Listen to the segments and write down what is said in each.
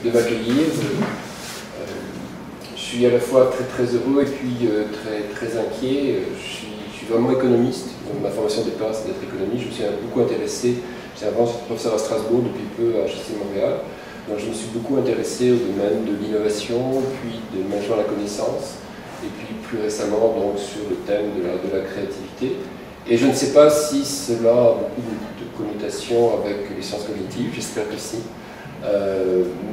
de m'accueillir. Je suis à la fois très heureux et puis très inquiet. Je suis vraiment économiste. Donc, ma formation de départ, c'est d'être économiste. Je me suis beaucoup intéressé. J'étais avant professeur à Strasbourg, depuis peu à HEC Montréal. Donc, je me suis beaucoup intéressé au domaine de l'innovation, puis de management de la connaissance, et puis plus récemment donc, sur le thème de la créativité. Et je ne sais pas si cela a beaucoup de connotations avec les sciences cognitives, j'espère que si.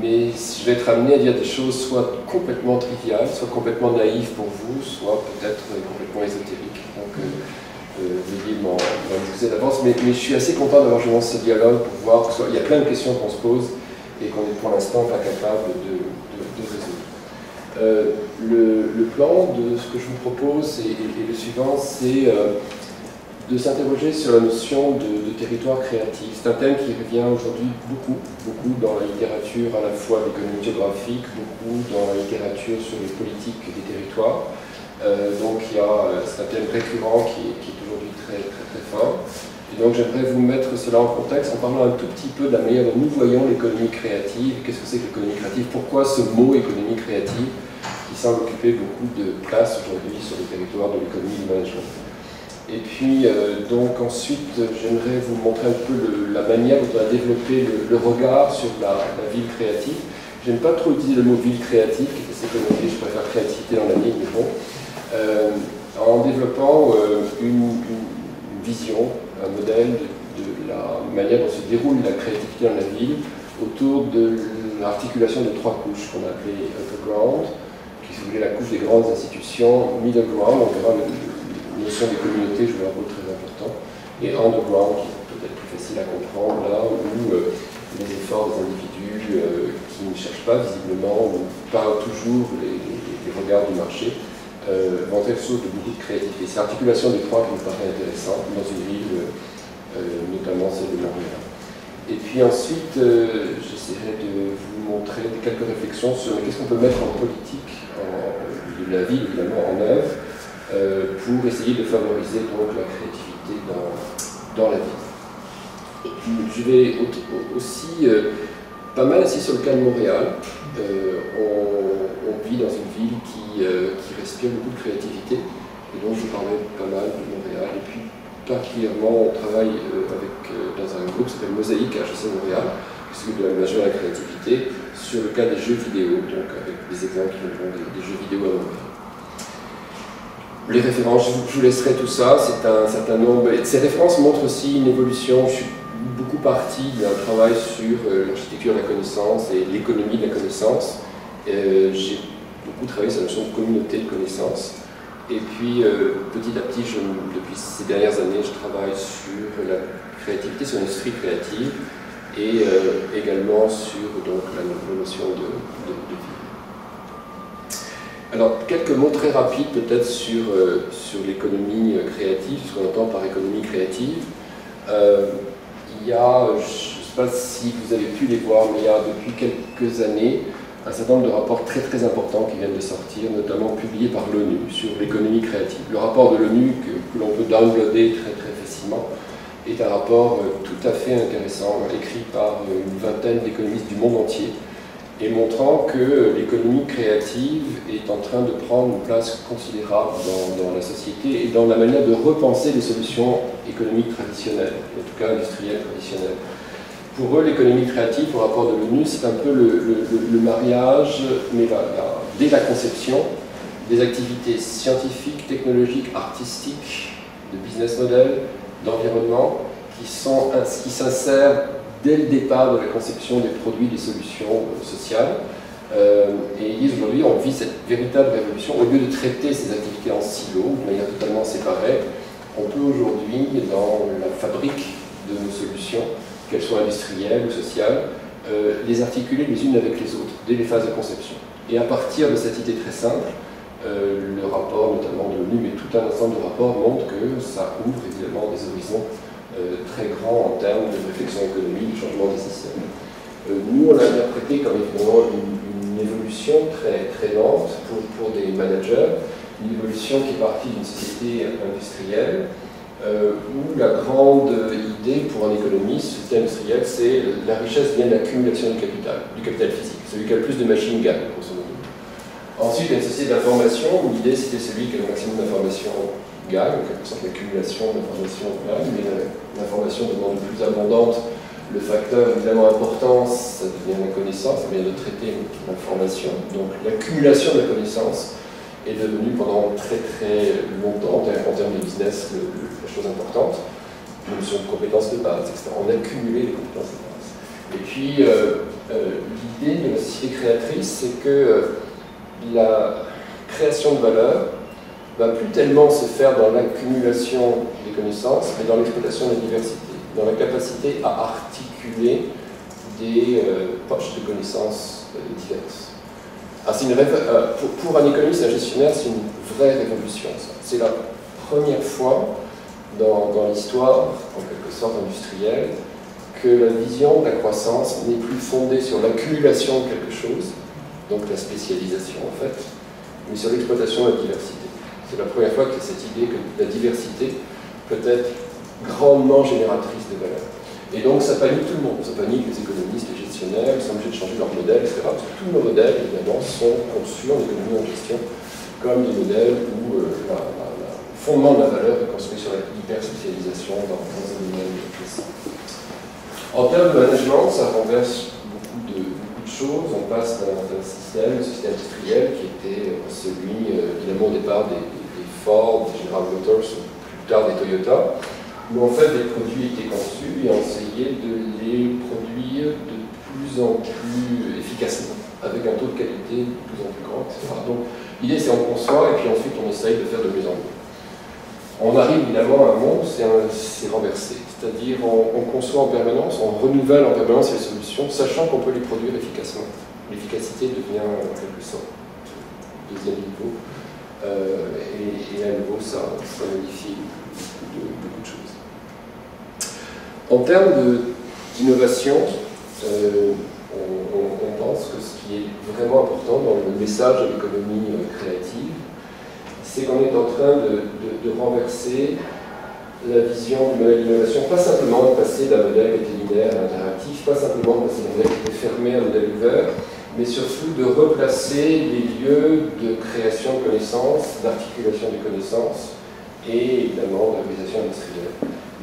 Mais je vais être amené à dire des choses soit complètement triviales, soit complètement naïves pour vous, soit peut-être complètement ésotériques. Donc, veuillez m'en excuser d'avance. Mais je suis assez content d'avoir joué ce dialogue pour voir qu'il y a plein de questions qu'on se pose et qu'on est pour l'instant pas capable de résoudre. Le plan de ce que je vous propose est le suivant, c'est de s'interroger sur la notion de territoire créatif. C'est un thème qui revient aujourd'hui beaucoup dans la littérature à la fois d'économie géographique, beaucoup dans la littérature sur les politiques des territoires. Donc c'est un thème récurrent qui est aujourd'hui très fort. Et donc j'aimerais vous mettre cela en contexte en parlant un tout petit peu de la manière dont nous voyons l'économie créative. Qu'est-ce que c'est que l'économie créative? Pourquoi ce mot économie créative qui semble occuper beaucoup de place aujourd'hui sur le territoire de l'économie du management? Et puis, donc ensuite, j'aimerais vous montrer un peu la manière dont on a développé le regard sur la ville créative. J'aime pas trop utiliser le mot ville créative, qui est assez connoté, je préfère créativité dans la ligne, mais bon. En développant une vision, un modèle de la manière dont se déroule la créativité dans la ville, autour de l'articulation de trois couches qu'on a appelées upper ground, qui est la couche des grandes institutions, middle ground, on verra la notion des communautés joue un rôle très important, et underground, qui est peut-être plus facile à comprendre, là où les efforts des individus qui ne cherchent pas visiblement ou pas toujours les regards du marché vont être source de beaucoup de créativité. C'est l'articulation des trois qui me paraît intéressante dans une ville, notamment celle de Montréal. Et puis ensuite, j'essaierai de vous montrer quelques réflexions sur qu'est-ce qu'on peut mettre en politique de la ville, évidemment, en œuvre, pour essayer de favoriser donc la créativité dans la ville. Je vais aussi pas mal assis sur le cas de Montréal. On vit dans une ville qui respire beaucoup de créativité, et donc je parlais pas mal de Montréal. Et puis particulièrement, on travaille dans un groupe qui s'appelle Mosaïque à HEC Montréal, qui s'occupe de la majeur de la créativité, sur le cas des jeux vidéo, donc avec des exemples qui vont des jeux vidéo à Montréal. Les références, je vous laisserai tout ça, c'est un certain nombre. Et ces références montrent aussi une évolution. Je suis beaucoup parti d'un travail sur l'architecture de la connaissance et l'économie de la connaissance. J'ai beaucoup travaillé sur la notion de communauté de connaissances. Et puis, petit à petit, depuis ces dernières années, je travaille sur la créativité, sur l'industrie créative, et également sur donc, la notion de vie. Alors, quelques mots très rapides peut-être sur l'économie créative, ce qu'on entend par économie créative. Il y a, je ne sais pas si vous avez pu les voir, mais il y a depuis quelques années un certain nombre de rapports très importants qui viennent de sortir, notamment publiés par l'ONU sur l'économie créative. Le rapport de l'ONU que l'on peut downloader très facilement est un rapport tout à fait intéressant, écrit par une vingtaine d'économistes du monde entier, et montrant que l'économie créative est en train de prendre une place considérable dans la société et dans la manière de repenser les solutions économiques traditionnelles, en tout cas industrielles traditionnelles. Pour eux, l'économie créative, au rapport de l'ONU, c'est un peu le mariage, mais dès la conception, des activités scientifiques, technologiques, artistiques, de business model, d'environnement, qui s'insèrent dès le départ de la conception des produits, des solutions sociales. Et ils disent aujourd'hui, on vit cette véritable révolution. Au lieu de traiter ces activités en silos, de manière totalement séparée, on peut aujourd'hui, dans la fabrique de nos solutions, qu'elles soient industrielles ou sociales, les articuler les unes avec les autres, dès les phases de conception. Et à partir de cette idée très simple, le rapport notamment de l'ONU, mais tout un ensemble de rapports montre que ça ouvre évidemment des horizons très grands en termes de réflexion économique, de changement des systèmes. Nous, on l'a interprété comme évidemment une évolution très lente pour des managers, une évolution qui est partie d'une société industrielle où la grande idée pour un économiste, société industrielle, c'est la richesse vient de l'accumulation du capital physique. Celui qui a le plus de machines gagne, grosso modo. Ensuite, il y a une société d'information où l'idée c'était celui qui a le maximum d'informations gagne, en quelque sorte l'accumulation d'informations gagne, mais l'information devenant de plus abondante, le facteur évidemment important, ça devient la connaissance, ça vient de traiter l'information. Donc l'accumulation de la connaissance est devenue pendant très très longtemps, en termes de business, la chose importante. Une notion de compétences de base, etc. On a cumulé les compétences de base. Et puis l'idée de la société créatrice, c'est que la création de valeur ne va plus tellement se faire dans l'accumulation des connaissances, mais dans l'exploitation de la diversité, dans la capacité à articuler des poches de connaissances diverses. Pour un économiste et un gestionnaire, c'est une vraie révolution. C'est la première fois dans l'histoire, en quelque sorte industrielle, que la vision de la croissance n'est plus fondée sur l'accumulation de quelque chose, donc la spécialisation en fait, mais sur l'exploitation de la diversité. C'est la première fois que cette idée que la diversité peut être grandement génératrice de valeur. Et donc ça panique tout le monde, ça panique les économistes, les gestionnaires, ils sont obligés de changer leur modèle, etc. Parce que tous nos modèles, évidemment, sont conçus en économie et en gestion comme des modèles où le fondement de la valeur est construit sur la hyper-spécialisation dans un domaine précis. En termes de management, ça renverse beaucoup de choses. On passe d'un système, une société industrielle qui était celui, évidemment, au départ des Ford, des General Motors, plus tard des Toyota, où en fait les produits étaient conçus et on essayait de les produire de plus en plus efficacement, avec un taux de qualité de plus en plus grand, etc. Donc l'idée c'est on conçoit et puis ensuite on essaye de faire de mieux en mieux. On arrive évidemment à un monde où c'est renversé, c'est-à-dire on conçoit en permanence, on renouvelle en permanence les solutions, sachant qu'on peut les produire efficacement. L'efficacité devient en quelque sorte deuxième niveau, et à nouveau ça modifie beaucoup de choses. En termes d'innovation, on pense que ce qui est vraiment important dans le message de l'économie créative, c'est qu'on est en train de renverser la vision du modèle d'innovation, pas simplement de passer d'un modèle qui était linéaire à interactif, pas simplement de passer d'un modèle qui était fermé à un modèle ouvert, mais surtout de replacer les lieux de création de connaissances, d'articulation des connaissances et évidemment d'organisation industrielle.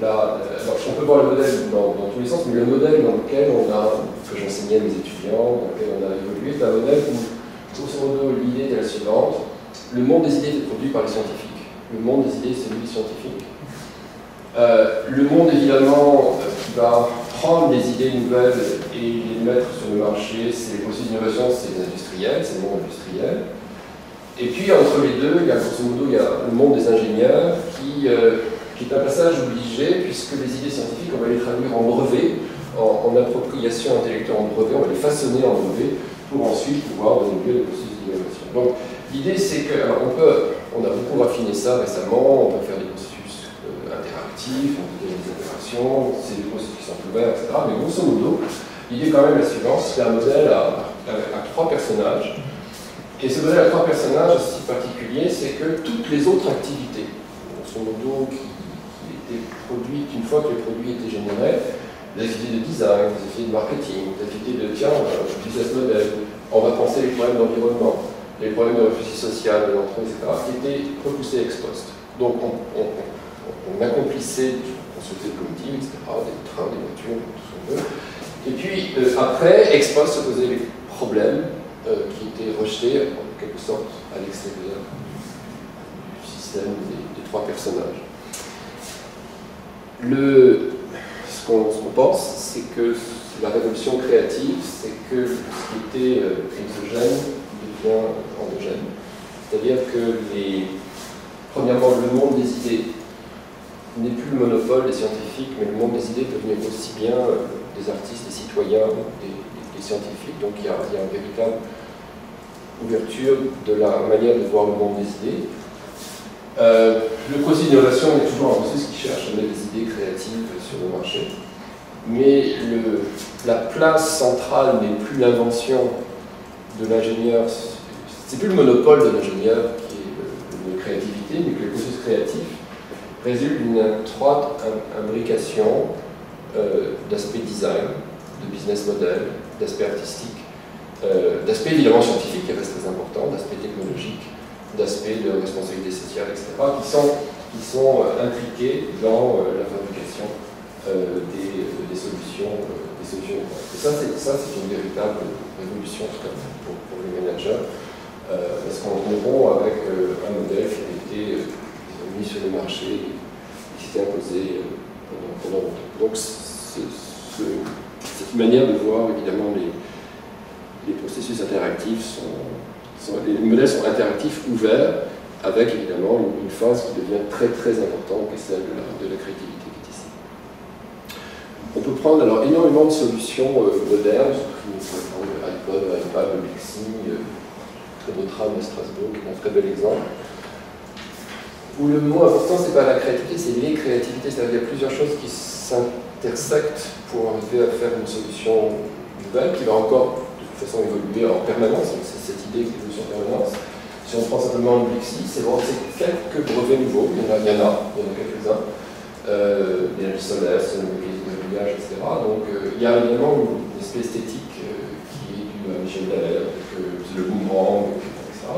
Là, alors, on peut voir le modèle dans tous les sens, mais le modèle dans lequel que j'enseignais à mes étudiants, dans lequel on a évolué, c'est un modèle où, grosso modo, l'idée est la suivante. Le monde des idées est produit par les scientifiques. Le monde des idées, c'est celui des scientifiques. Le monde, évidemment, qui va prendre des idées nouvelles et les mettre sur le marché, c'est les processus d'innovation, c'est les industriels, c'est le monde industriel. Et puis, entre les deux, il y a, grosso modo, il y a le monde des ingénieurs qui est un passage obligé, puisque les idées scientifiques, on va les traduire en brevet, en appropriation intellectuelle en brevet, on va les façonner en brevet, pour ensuite pouvoir donner lieu à des processus d'innovation. Donc, l'idée, c'est on a beaucoup raffiné ça récemment, on peut faire des processus interactifs, on peut faire des interactions, c'est des processus qui sont ouverts, etc. Mais grosso modo, l'idée quand même est la suivante, c'est un modèle à 3 personnages. Et ce modèle à 3 personnages, aussi particulier, c'est que toutes les autres activités, grosso modo, qui étaient produites, une fois que les produits étaient générés, des activités de design, des activités de marketing, des activités de, tiens, business model, on va penser les problèmes d'environnement, les problèmes de réflexion sociale, de l'entreprise, etc., qui étaient repoussés ex post. Donc on accomplissait, on construisait des locomotives, etc., des trains, des voitures, tout ce qu'on veut. Et puis après, ex post se posaient les problèmes qui étaient rejetés en quelque sorte à l'extérieur du système des 3 personnages. Ce qu'on pense, c'est que la révolution créative, c'est que ce qui était exogène devient endogène. C'est-à-dire que, premièrement, le monde des idées n'est plus le monopole des scientifiques, mais le monde des idées peut devenir aussi bien des artistes, des citoyens, des scientifiques. Donc il y a une véritable ouverture de la manière de voir le monde des idées. Le processus d'innovation est toujours un processus qui cherche à mettre des idées créatives sur le marché. Mais la place centrale n'est plus l'invention de l'ingénieur, c'est plus le monopole de l'ingénieur qui est la créativité, mais que les processus créatifs résulte d'une étroite imbrication d'aspect design, de business model, d'aspect artistique, d'aspect évidemment scientifique qui reste très important, d'aspect technologique, d'aspect de responsabilité sociale, etc., qui sont impliqués dans la fabrication des solutions. Et ça, c'est une véritable révolution pour les managers, parce qu'on rompt avec un modèle qui a été mis sur le marché et qui s'était imposé pendant longtemps. Donc, cette manière de voir, évidemment, les processus interactifs les modèles sont interactifs, ouverts, avec évidemment une phase qui devient très très importante, qui est celle de la créativité qui est ici. On peut prendre alors énormément de solutions modernes, iPad, le Bixi, le tram à Strasbourg, qui est un très bel exemple. Où le mot important, c'est pas la créativité, c'est les créativités, c'est-à-dire qu'il y a plusieurs choses qui s'intersectent pour arriver à faire une solution nouvelle, qui va encore de toute façon évoluer en permanence, c'est cette idée d'évolution en permanence. Si on prend simplement le Bixi, c'est quelques brevets nouveaux, il y en a quelques-uns, l'énergie solaire, c'est le mécanisme de grillage, etc. Donc il y a évidemment une aspect esthétique qui est due à Michel Dallaire, le boomerang, etc.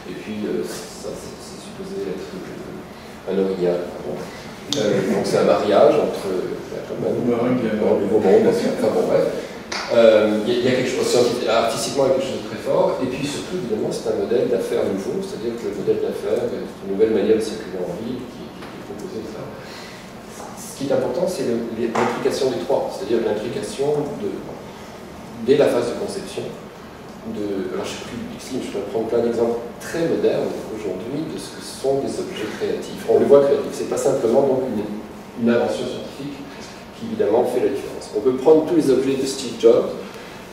Et puis ça, c'est supposé être un orignal. Donc c'est un mariage entre le nouveau monde, enfin bon bref. Il y a quelque chose, artistiquement, il y a quelque chose de très fort, et puis surtout, évidemment, c'est un modèle d'affaires nouveau, c'est-à-dire que le modèle d'affaires est une nouvelle manière de circuler en ville qui est proposée. Ce qui est important, c'est l'implication des trois, c'est-à-dire l'implication dès la phase de conception. Alors, je ne sais plus ici, mais je peux prendre plein d'exemples très modernes aujourd'hui de ce que sont des objets créatifs. On le voit créatif, c'est pas simplement donc une invention scientifique qui évidemment fait la différence. On peut prendre tous les objets de Steve Jobs.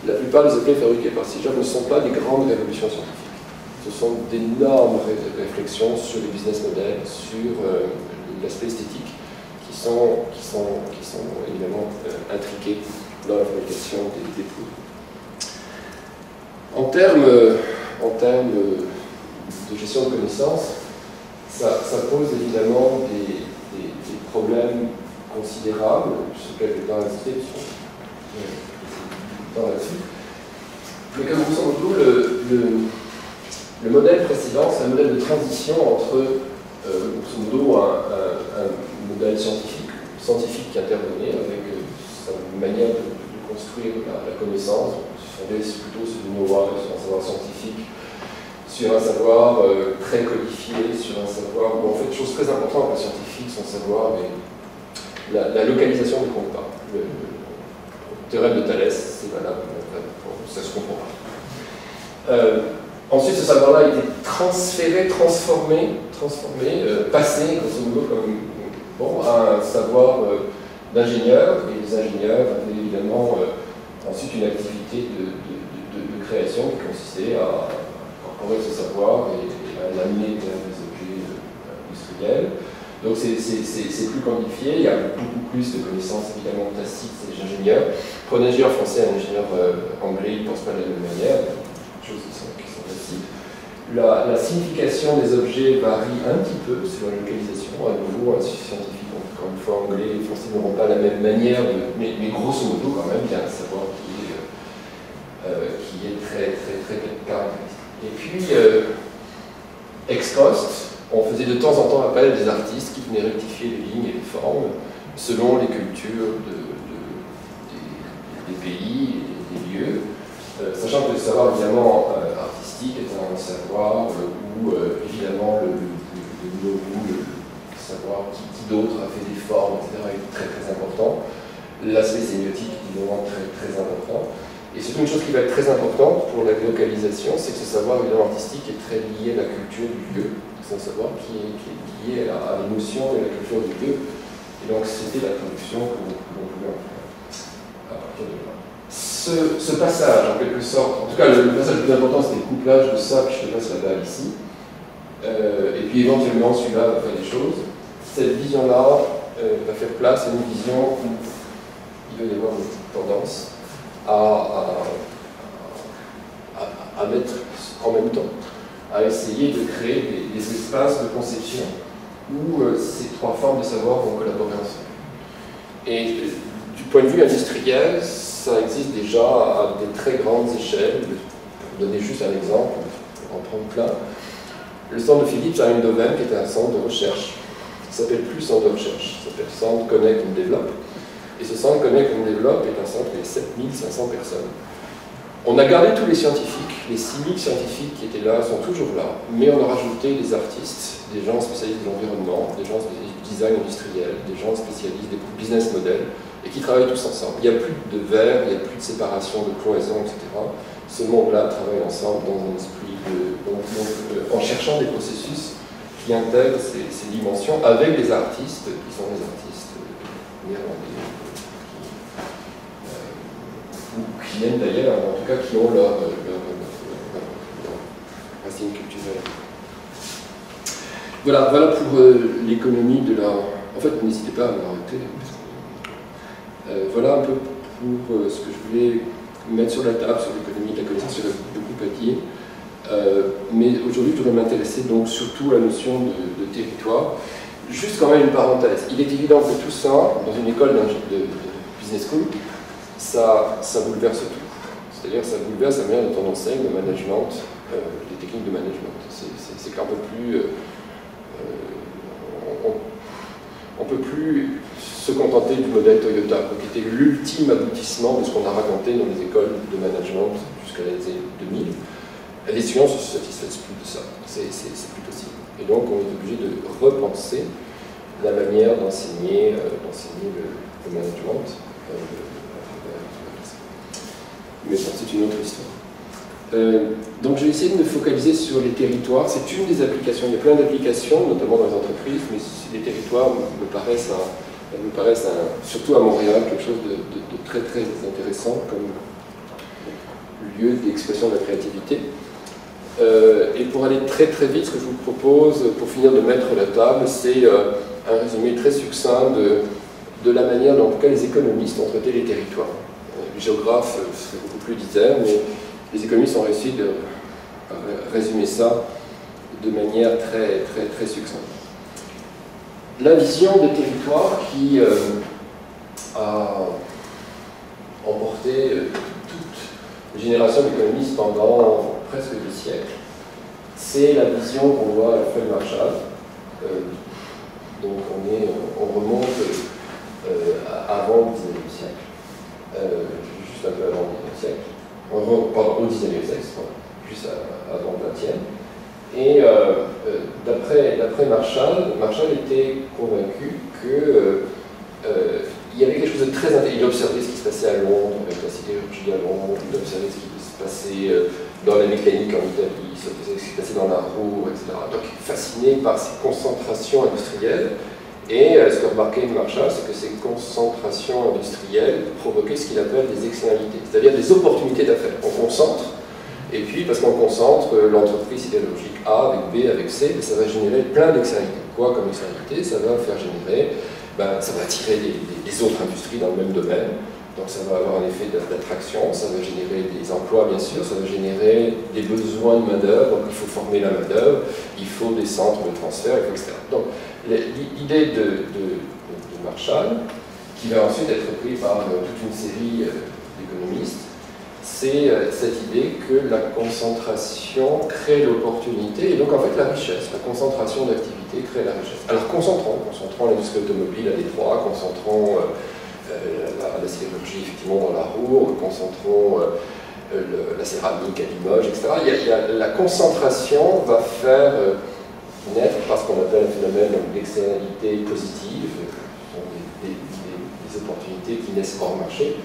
La plupart des objets fabriqués par Steve Jobs ne sont pas des grandes révolutions scientifiques. Ce sont d'énormes réflexions sur les business models, sur l'aspect esthétique, qui sont évidemment intriqués dans la fabrication des produits. En termes de gestion de connaissances, ça pose évidemment des problèmes considérables, sur lesquels je vais pas insister, là-dessus. Mais comme grosso modo, le modèle précédent, c'est un modèle de transition entre, grosso modo, un modèle scientifique qui intervenait avec sa manière de construire la connaissance, fondée plutôt sur du know-how, sur un savoir scientifique, sur un savoir très codifié, sur un savoir, en fait, chose très importante pour un scientifique, son savoir est la localisation du compte pas. Le théorème de Thalès, c'est valable, ça se comprend pas. Ensuite, ce savoir-là a été transféré, transformé, passé, grosso modo, à un savoir d'ingénieur, et les ingénieurs avaient évidemment ensuite une activité de création qui consistait à incorporer ce savoir et à l'amener vers des objets industriels. Donc c'est plus quantifié, il y a beaucoup plus de connaissances évidemment tacites des ingénieurs. Pour un ingénieur français, un ingénieur anglais, ils ne pensent pas de la même manière, il y a des choses qui sont tacites. La signification des objets varie un petit peu selon la localisation. À nouveau, un scientifique, encore une fois, anglais et français n'auront pas la même manière, mais grosso modo, quand même, il y a un savoir qui est très, très, très caractéristique. Et puis, ex post, on faisait de temps en temps appel à des artistes qui venaient rectifier les lignes et les formes selon les cultures des pays et des lieux, sachant que le savoir évidemment artistique est un savoir où évidemment le savoir qui d'autre a fait des formes, etc. est très très important. L'aspect sémiotique est évidemment très très important. Et surtout une chose qui va être très importante pour la localisation, c'est que ce savoir évidemment artistique est très lié à la culture du lieu. C'est un savoir qui est lié à l'émotion et à la culture du lieu. Et donc c'était la traduction que l'on pouvait en faire à partir de là. Ce passage, en quelque sorte, en tout cas le passage le plus important, c'était le couplage de ça, puis je te passe la balle ici. Et puis éventuellement celui-là va faire des choses. Cette vision-là va faire place à une vision où il va y avoir une tendance à mettre en même temps, à essayer de créer des espaces de conception où ces trois formes de savoir vont collaborer ensemble. Et du point de vue industriel, ça existe déjà à des très grandes échelles. Pour donner juste un exemple, pour en prendre plein, le centre de Philips à Eindhoven, qui était un centre de recherche, ça s'appelle plus centre de recherche, ça s'appelle Centre Connect and Develop. Et ce centre Connect and Develop est un centre qui a 7500 personnes. On a gardé tous les scientifiques, les 6000 scientifiques qui étaient là sont toujours là, mais on a rajouté des artistes, des gens spécialistes de l'environnement, des gens spécialistes du design industriel, des gens spécialistes des business models, et qui travaillent tous ensemble. Il n'y a plus de verre, il n'y a plus de séparation, de cloison, etc. Ce monde-là travaille ensemble dans un esprit en cherchant des processus qui intègrent ces dimensions avec des artistes qui sont des artistes néerlandais. Ou qui viennent d'ailleurs, en tout cas qui ont leur racine culturelle. Voilà pour l'économie de la... En fait, n'hésitez pas à m'arrêter. Voilà un peu pour ce que je voulais mettre sur la table sur l'économie de la connaissance. J'aurais beaucoup à dire. Mais aujourd'hui, je voudrais m'intéresser donc surtout à la notion de territoire. Juste quand même une parenthèse. Il est évident que tout ça, dans une école de business school, ça bouleverse tout. C'est-à-dire ça bouleverse la manière dont on enseigne le management, les techniques de management. C'est qu'un peu plus... on ne peut plus se contenter du modèle Toyota, qui était l'ultime aboutissement de ce qu'on a raconté dans les écoles de management jusqu'à les années 2000. Les étudiants ne se satisfaisent plus de ça. C'est plus possible. Et donc on est obligé de repenser la manière d'enseigner le management. Mais ça, c'est une autre histoire. Donc j'ai essayé de me focaliser sur les territoires. C'est une des applications. Il y a plein d'applications, notamment dans les entreprises, mais les territoires me paraissent, surtout à Montréal, quelque chose de très très intéressant comme lieu d'expression de la créativité. Et pour aller très très vite, ce que je vous propose, pour finir de mettre la table, c'est un résumé très succinct de la manière dont en tout cas les économistes ont traité les territoires. Les géographes seraient beaucoup plus disert, mais les économistes ont réussi à résumer ça de manière très, très, très succincte. La vision des territoires qui a emporté toute une génération d'économistes pendant presque 2 siècles, c'est la vision qu'on voit à la feuille Marshall. Donc on remonte avant le 19e siècle, juste un peu avant le 19e siècle. Pardon, au 19e siècle, juste avant le 20e. Et d'après Marshall était convaincu qu'il y avait quelque chose de très intéressant. Il observait ce qui se passait à Londres, avec la sidérurgie à Londres, il observait ce qui se passait dans la mécanique en Italie, ce qui se passait dans la roue, etc. Donc fasciné par ces concentrations industrielles. Et ce que remarquait Marshall, c'est que ces concentrations industrielles provoquaient ce qu'il appelle des externalités, c'est-à-dire des opportunités d'affaires. On concentre, et puis parce qu'on concentre, l'entreprise sidérurgique A avec B avec C, ça va générer plein d'externalités. Quoi comme externalité? Ça va faire générer, ça va attirer les autres industries dans le même domaine, donc ça va avoir un effet d'attraction, ça va générer des emplois bien sûr, ça va générer des besoins de main-d'œuvre, donc il faut former la main-d'œuvre, il faut des centres de transfert, etc. Donc l'idée de Marshall, qui va ensuite être prise par toute une série d'économistes, c'est cette idée que la concentration crée l'opportunité, et donc en fait la richesse, la concentration d'activité crée la richesse. Alors concentrons l'industrie automobile à Détroit, concentrons la sidérurgie effectivement dans la roue, concentrons la céramique à Limoges, etc. La concentration va faire naître par ce qu'on appelle un phénomène d'externalité positive, ce sont des opportunités qui naissent hors marché.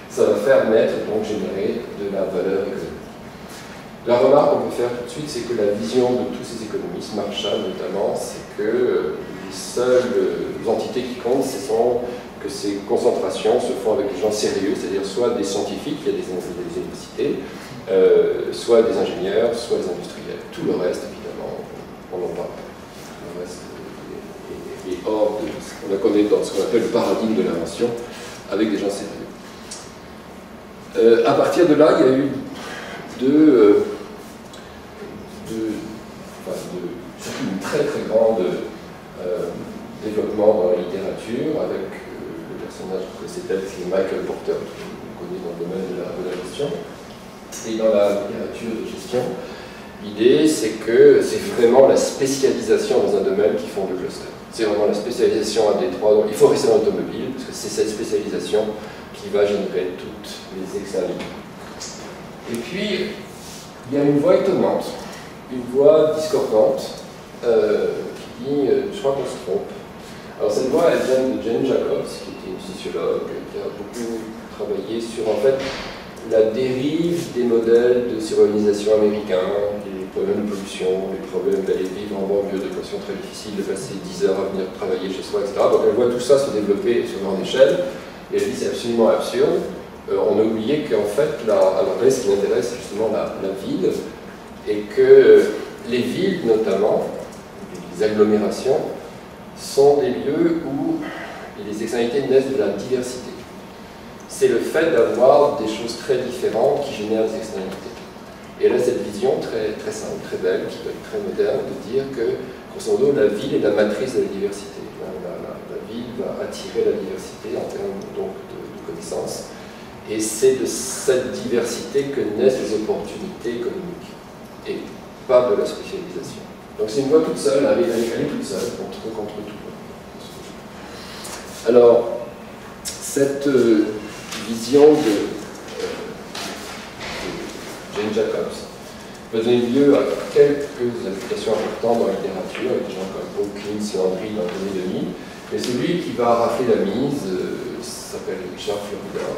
Ça va faire naître, donc générer de la valeur économique. La remarque qu'on peut faire tout de suite, c'est que la vision de tous ces économistes, Marshall notamment, c'est que les seules entités qui comptent, ce sont que ces concentrations se font avec des gens sérieux, c'est-à-dire soit des scientifiques, il y a des universités, soit des ingénieurs, soit des industriels. Tout le reste, évidemment, on n'en parle pas. Le reste est hors de ce qu'on connaît dans ce qu'on appelle le paradigme de l'invention, avec des gens sérieux. À partir de là, il y a eu surtout une très très grande la littérature de gestion, l'idée c'est que c'est vraiment la spécialisation dans un domaine qui fonde le cluster. C'est vraiment la spécialisation à Détroit. Donc il faut rester dans l'automobile, parce que c'est cette spécialisation qui va générer toutes les externalités. Et puis, il y a une voix étonnante, une voix discordante, qui dit je crois qu'on se trompe. Alors cette voix, elle vient de Jane Jacobs, qui était une sociologue, qui a beaucoup travaillé sur en fait la dérive des modèles de sururbanisation américains, les problèmes de pollution, les problèmes d'aller vivre en banlieue, d'équations très difficiles, de passer 10 heures à venir travailler chez soi, etc. Donc elle voit tout ça se développer sur grande échelle, et elle dit c'est absolument absurde. On a oublié qu'en fait, alors là, ce qui m'intéresse, c'est justement la ville, et que les villes, notamment, les agglomérations, sont des lieux où les externalités naissent de la diversité. C'est le fait d'avoir des choses très différentes qui génèrent des externalités. Et elle a cette vision très, très simple, très belle, qui peut être très moderne, de dire que, grosso modo, la ville est la matrice de la diversité. La ville va attirer la diversité en termes donc, de connaissances. Et c'est de cette diversité que naissent les opportunités économiques, et pas de la spécialisation. Donc c'est une voie toute seule, elle est toute seule contre tout. Alors, cette vision de Jane Jacobs va donner lieu à quelques applications importantes dans la littérature, avec des gens comme Hawkins et Henry dans les années 2000, mais celui qui va rafler la mise s'appelle Richard Florida.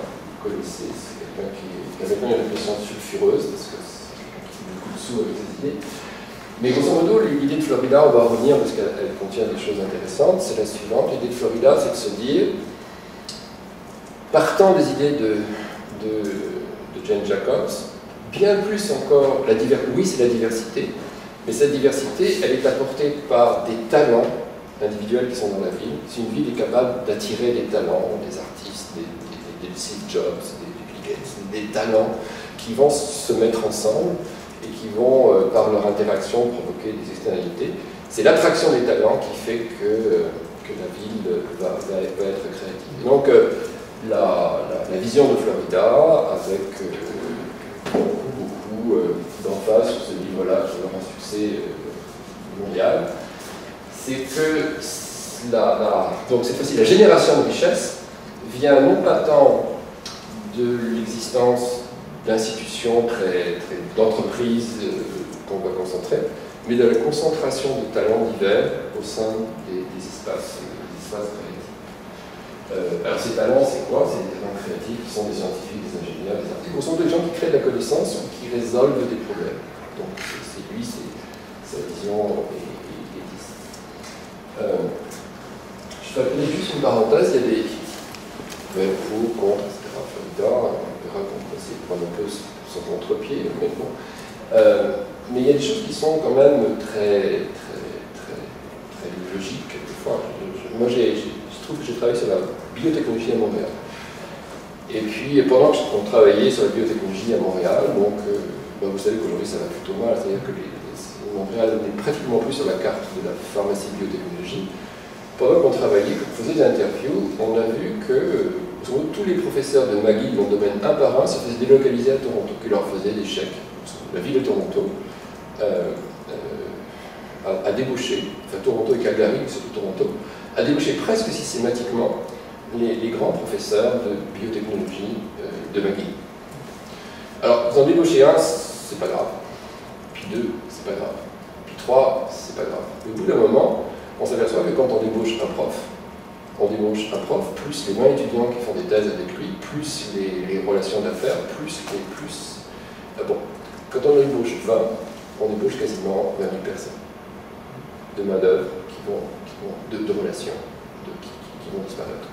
Vous connaissez, c'est quelqu'un qui a maintenant une réflexion sulfureuse, parce que c'est quelqu'un qui fait beaucoup de sous avec ses idées. Mais grosso modo, l'idée de Florida, on va revenir parce qu'elle contient des choses intéressantes, c'est la suivante. L'idée de Florida, c'est de se dire, partant des idées de Jane Jacobs, bien plus encore, oui, c'est la diversité, mais cette diversité, elle est apportée par des talents individuels qui sont dans la ville. Si une ville est capable d'attirer des talents, des artistes, des Steve Jobs, des Bill Gates, des talents qui vont se mettre ensemble et qui vont, par leur interaction, provoquer des externalités. C'est l'attraction des talents qui fait que la ville va être créative. Et donc, la vision de Florida, avec beaucoup d'emphase sur ce livre-là, qui aura un succès mondial, c'est que donc cette fois-ci, la génération de richesse vient non pas tant de l'existence d'institutions, d'entreprises qu'on va concentrer, mais de la concentration de talents divers au sein des espaces créatifs. Alors ces talents, c'est quoi? C'est des talents créatifs qui sont des scientifiques, des ingénieurs, des artistes. Ce sont des gens qui créent de la connaissance ou qui résolvent des problèmes. Donc c'est sa vision élitiste. Je vais juste une parenthèse, il y a des pour, contre, etc. Florida, on verra qu'on va essayer de prendre un peu son contre-pied, mais bon. Mais il y a des choses qui sont quand même très logiques, quelquefois. Moi, je trouve que j'ai travaillé sur la biotechnologie à Montréal. Et puis, pendant qu'on travaillait sur la biotechnologie à Montréal, donc, vous savez qu'aujourd'hui ça va plutôt mal, c'est-à-dire que Montréal n'est pratiquement plus sur la carte de la pharmacie biotechnologie. Pendant qu'on travaillait, qu'on faisait des interviews, on a vu que tous les professeurs de McGill dans le domaine un par un se faisaient délocaliser à Toronto, qui leur faisaient des chèques. La ville de Toronto a débauché, enfin Toronto et Calgary, mais surtout Toronto, a débauché presque systématiquement les grands professeurs de biotechnologie de McGill. Alors, vous en débauchez un, c'est pas grave. Puis deux, c'est pas grave. Puis trois, c'est pas grave. Au bout d'un moment, on s'aperçoit que quand on débauche un prof, plus les 20 étudiants qui font des thèses avec lui, plus les relations d'affaires, plus. Bon, quand on débauche 20, on débauche quasiment 20 000 personnes de main-d'œuvre de relations qui vont disparaître.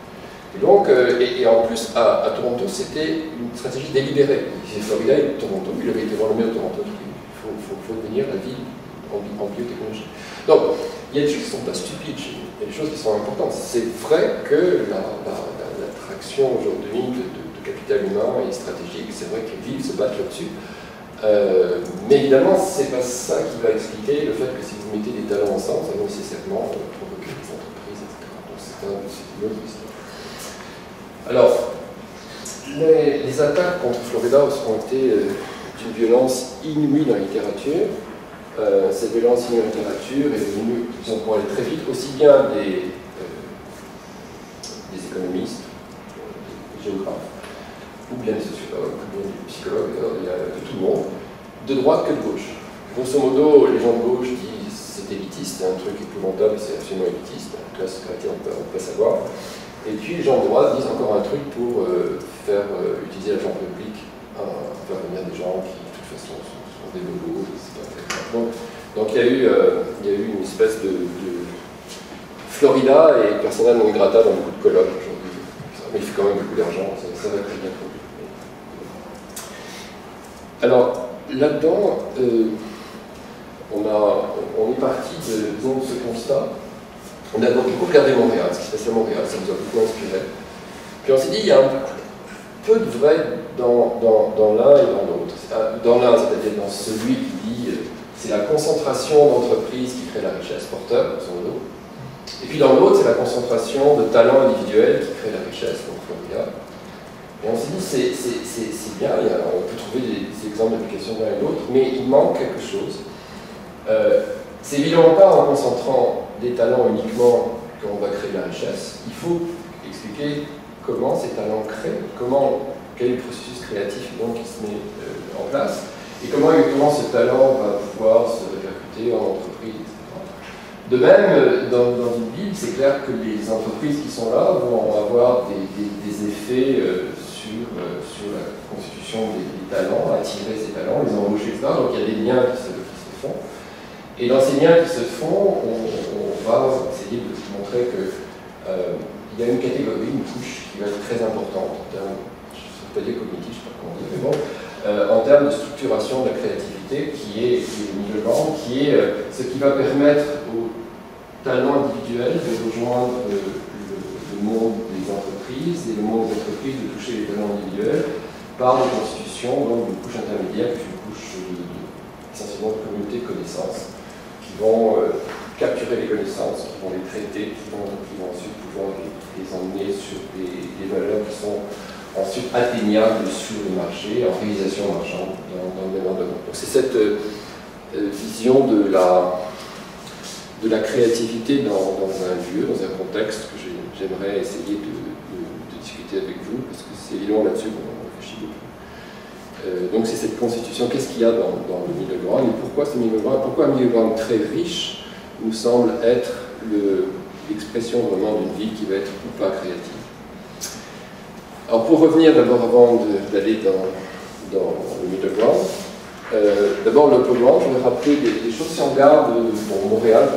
Et donc, et en plus, à Toronto, c'était une stratégie délibérée. Florida et Toronto, il avait été renommé à Toronto, il faut devenir la ville en biotechnologie. Donc, il y a des choses qui ne sont pas stupides chez nous, il y a des choses qui sont importantes. C'est vrai que l'attraction aujourd'hui de capital humain est stratégique, c'est vrai que les villes se battent là-dessus. Mais évidemment, ce n'est pas ça qui va expliquer le fait que si vous mettez des talents ensemble, ça va nécessairement provoquer des entreprises, etc. Donc c'est une autre histoire. Alors, les attaques contre Florida ont été d'une violence inouïe dans la littérature. Cette violence inouïe dans la littérature est venue, pour aller très vite, aussi bien des économistes, des géographes, ou bien des sociologues, ou bien des psychologues, il y a de tout le monde, de droite que de gauche. Grosso modo, les gens de gauche disent c'est élitiste, c'est un truc épouvantable, c'est absolument élitiste, la classe chrétienne, on peut savoir. Et puis les gens de droite disent encore un truc pour faire utiliser l'argent public à faire venir des gens qui, de toute façon, sont des bobos, c'est pas très grave. Donc il y a eu une espèce de Florida et persona non grata dans beaucoup de colloques aujourd'hui. Mais il fait quand même beaucoup d'argent, ça va très bien conduire. Alors, là-dedans, on est parti de ce constat. On a beaucoup regardé Montréal, ce qui se passe à Montréal, ça nous a beaucoup inspiré. Puis on s'est dit, il y a un peu de vrai dans l'un et dans l'autre. Dans l'un, c'est-à-dire dans celui qui dit c'est la concentration d'entreprises qui crée la richesse, porteur, grosso modo. Et puis dans l'autre, c'est la concentration de talents individuels qui crée la richesse, donc Florida. Et on s'est dit, c'est bien, on peut trouver des exemples d'application de l'un et l'autre, mais il manque quelque chose. C'est évidemment pas en concentrant des talents uniquement qu'on va créer la richesse. Il faut expliquer comment ces talents créent, quel est le processus créatif donc, qui se met en place, et comment ce talent va pouvoir se répercuter en entreprise, etc. De même, dans une ville, c'est clair que les entreprises qui sont là vont avoir des effets sur la constitution des talents, attirer ces talents, les embaucher, etc. Donc il y a des liens qui se font. Et dans ces liens qui se font, on va essayer de montrer qu'il y a une catégorie, une couche qui va être très importante en termes, je ne sais pas dire cognitif, je ne sais pas comment dire, mais bon, en termes de structuration de la créativité, qui est le middle-ground, qui est ce qui va permettre aux talents individuels de rejoindre le monde des entreprises et le monde des entreprises de toucher les talents individuels par la constitution d'une couche intermédiaire, qui est une couche essentiellement de communauté de connaissances, qui vont capturer les connaissances, qui vont les traiter, qui vont ensuite pouvoir les emmener sur des valeurs qui sont ensuite atteignables sur le marché, en réalisation marchande dans le même domaine. Donc c'est cette vision de la créativité dans un lieu, dans un contexte que j'aimerais essayer de discuter avec vous, parce que c'est évidemment là-dessus qu'on réfléchit beaucoup. Donc c'est cette constitution, qu'est-ce qu'il y a dans le middle ground et pourquoi ce middle ground, pourquoi un middle ground très riche nous semble être l'expression vraiment d'une ville qui va être ou pas créative. Alors pour revenir d'abord avant d'aller dans le middle ground, d'abord l'upper ground, je voudrais rappeler des choses. Si on regarde Montréal,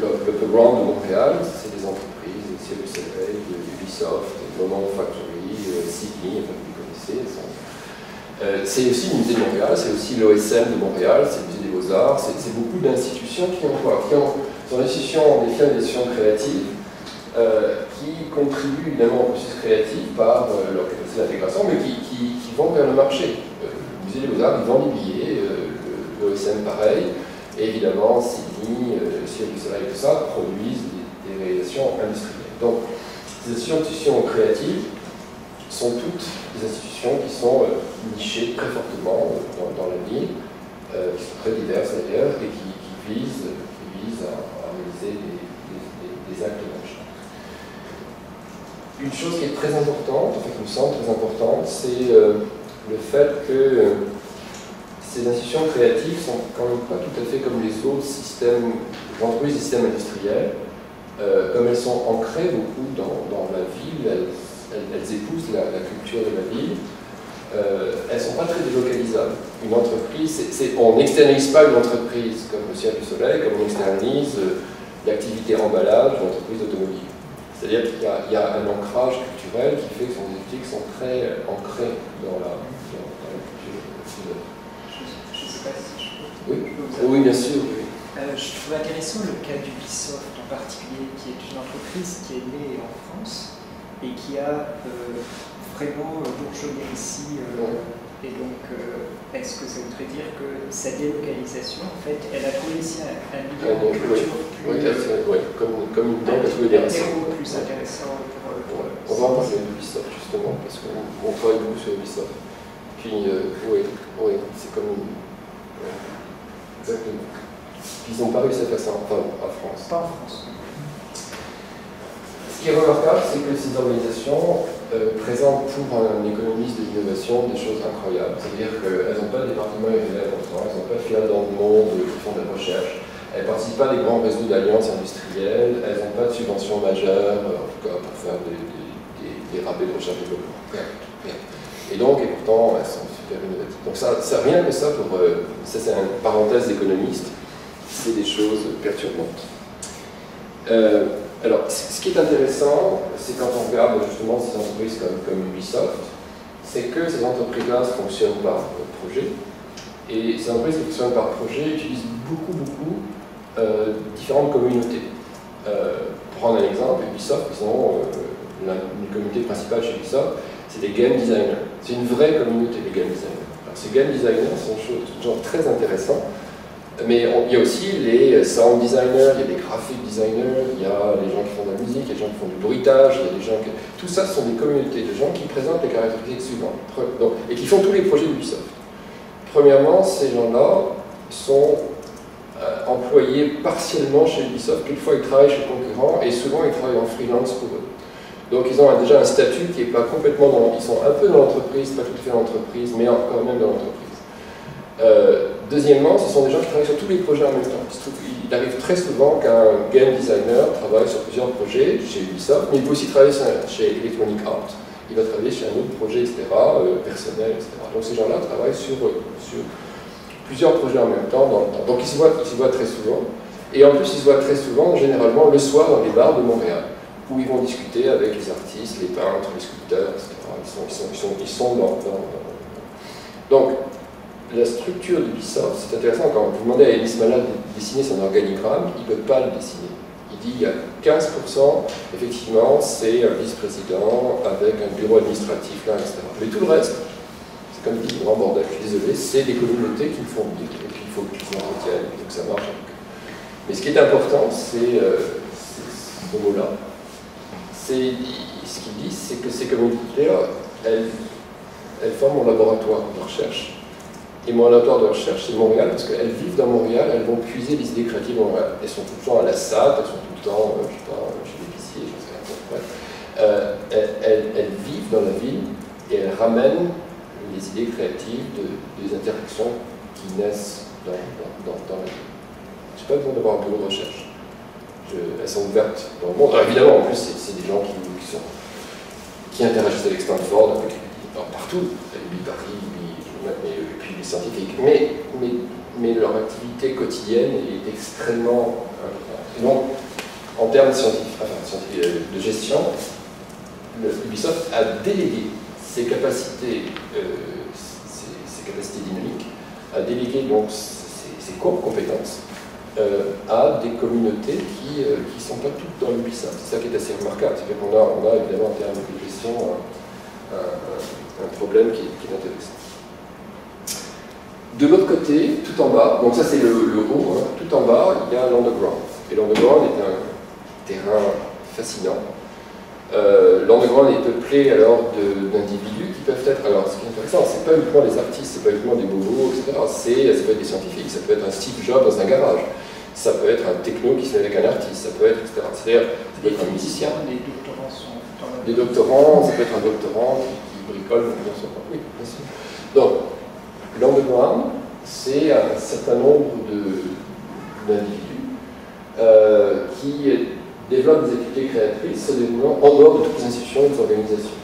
l'upper ground de Montréal, c'est des entreprises, Cirque du Soleil, Ubisoft, Moment Factory, Sydney, enfin vous connaissez. C'est aussi le musée de Montréal, c'est aussi l'OSM de Montréal, c'est le musée des Beaux-Arts, c'est beaucoup d'institutions qui sont des institutions créatives qui contribuent évidemment au processus créatif par leur capacité d'intégration, mais qui vont vers le marché. Le musée des Beaux-Arts, ils vendent des billets, l'OSM pareil, et évidemment Sydney, Cirque du Soleil et tout ça produisent des réalisations industrielles. Donc, ces institutions créatives sont toutes des institutions qui sont nichées très fortement dans la ville, qui sont très diverses d'ailleurs, et qui visent à réaliser des actes d'achat. Une chose qui est très importante, enfin qui me semble très importante, c'est le fait que ces institutions créatives sont quand même pas tout à fait comme les autres systèmes, entreprises et systèmes industriels, comme elles sont ancrées beaucoup dans la ville, elles épousent la culture de la ville, elles ne sont pas très délocalisables. Une entreprise, on n'externalise pas une entreprise comme le Cirque du Soleil, comme on externalise l'activité emballage d'une entreprise automobile. C'est-à-dire qu'il y a un ancrage culturel qui fait que ces activités sont très ancrées dans la culture. Je ne sais pas si je peux. Oui, bien sûr. Oui. Je trouve intéressant le cas d'Ubisoft en particulier, qui est une entreprise qui est née en France et qui a vraiment bourgeonné ici. Et donc, est-ce que ça voudrait dire que sa délocalisation, en fait, elle a trouvé ici un milieu de culture comme une dent plus intéressant pour on va en parler d'Ubisoft justement, parce qu'on travaille beaucoup sur Ubisoft. Puis, oui, c'est comme une... Exactement. Ils n'ont pas réussi à faire ça en France. Pas en France. Ce qui est remarquable, c'est que ces organisations présentent pour un économiste de l'innovation des choses incroyables. C'est-à-dire qu'elles n'ont pas de département régional important, elles n'ont pas de filiales dans le monde qui font de la recherche, elles ne participent pas à des grands réseaux d'alliances industrielles, elles n'ont pas de subventions majeures, en tout cas pour faire des rabais de recherche et développement. Rien. Et donc, et pourtant, elles sont super innovatives. Donc ça rien que ça, ça c'est une parenthèse d'économiste, c'est des choses perturbantes. Alors, ce qui est intéressant, c'est quand on regarde justement ces entreprises comme Ubisoft, c'est que ces entreprises-là fonctionnent par projet, et ces entreprises qui fonctionnent par projet utilisent beaucoup différentes communautés. Pour prendre un exemple, Ubisoft, ils ont une communauté principale chez Ubisoft, c'est des game designers. C'est une vraie communauté, les game designers. Alors, ces game designers sont des gens très intéressants. Mais il y a aussi les sound designers, il y a les graphic designers, il y a les gens qui font de la musique, il y a des gens qui font du bruitage, il y a des gens qui... Tout ça, ce sont des communautés de gens qui présentent les caractéristiques suivantes et qui font tous les projets d'Ubisoft. Premièrement, ces gens-là sont employés partiellement chez Ubisoft, quelquefois ils travaillent chez le concurrent et souvent ils travaillent en freelance pour eux. Donc ils ont déjà un statut qui n'est pas complètement dans... Ils sont un peu dans l'entreprise, pas tout à fait dans l'entreprise, mais quand même dans l'entreprise. Deuxièmement, ce sont des gens qui travaillent sur tous les projets en même temps. Il arrive très souvent qu'un game designer travaille sur plusieurs projets chez Ubisoft, mais il peut aussi travailler chez Electronic Arts. Il va travailler sur un autre projet, etc., personnel, etc. Donc ces gens-là travaillent sur plusieurs projets en même temps dans le temps. Donc ils se voient très souvent. Et en plus, ils se voient très souvent, généralement, le soir dans les bars de Montréal, où ils vont discuter avec les artistes, les peintres, les sculpteurs, etc. Ils sont dans... Donc, la structure d'Ubisoft, c'est intéressant, quand vous demandez à Elis Mala de dessiner son organigramme, il ne peut pas le dessiner. Il dit il y a 15%, effectivement, c'est un vice-président avec un bureau administratif, là, etc. Mais tout le reste, c'est comme dit le grand bordel, je suis désolé, c'est des communautés qui le font vivre et qu'il faut qu'ils s'entretiennent, il faut que ça marche avec eux. Mais ce qui est important, c'est ce mot-là. Ce qu'il dit, c'est que ces communautés-là, elles forment mon laboratoire de recherche. Et mon laboratoire de recherche, c'est Montréal, parce qu'elles vivent dans Montréal, elles vont puiser les idées créatives à Montréal. Elles sont tout le temps à la SAT, elles sont tout le temps, je sais pas, chez l'épicier, je sais pas, elles vivent dans la ville et elles ramènent les idées créatives des interactions qui naissent dans la ville. Je n'ai pas besoin d'avoir un bureau de recherche. Elles sont ouvertes dans le monde. Alors évidemment, en plus, c'est des gens qui interagissent avec Stanford, partout, Paris, et puis les scientifiques, mais leur activité quotidienne est extrêmement importante. Donc, en termes de gestion, Ubisoft a délégué ses capacités dynamiques, a délégué donc ses compétences à des communautés qui ne sont pas toutes dans l'Ubisoft. C'est ça qui est assez remarquable, c'est qu'on a évidemment en termes de gestion un problème qui est intéressant. De l'autre côté, tout en bas, donc ça c'est le haut, hein, tout en bas, il y a l'underground. Et l'underground est un terrain fascinant. L'underground est peuplé alors d'individus qui peuvent être, alors ce qui est intéressant, c'est pas uniquement des artistes, c'est pas uniquement des bobos, etc. Ça peut être des scientifiques, ça peut être un Steve Jobs dans un garage, ça peut être un techno qui se met avec un artiste, ça peut être, etc. C'est-à-dire, ça peut être un musicien. Les doctorants sont dans la... Des doctorants, ça peut être un doctorant qui bricole dans son coin. Oui, bien sûr. Donc, l'underground, c'est un certain nombre d'individus qui développent des activités créatrices en dehors de toutes les institutions et des organisations.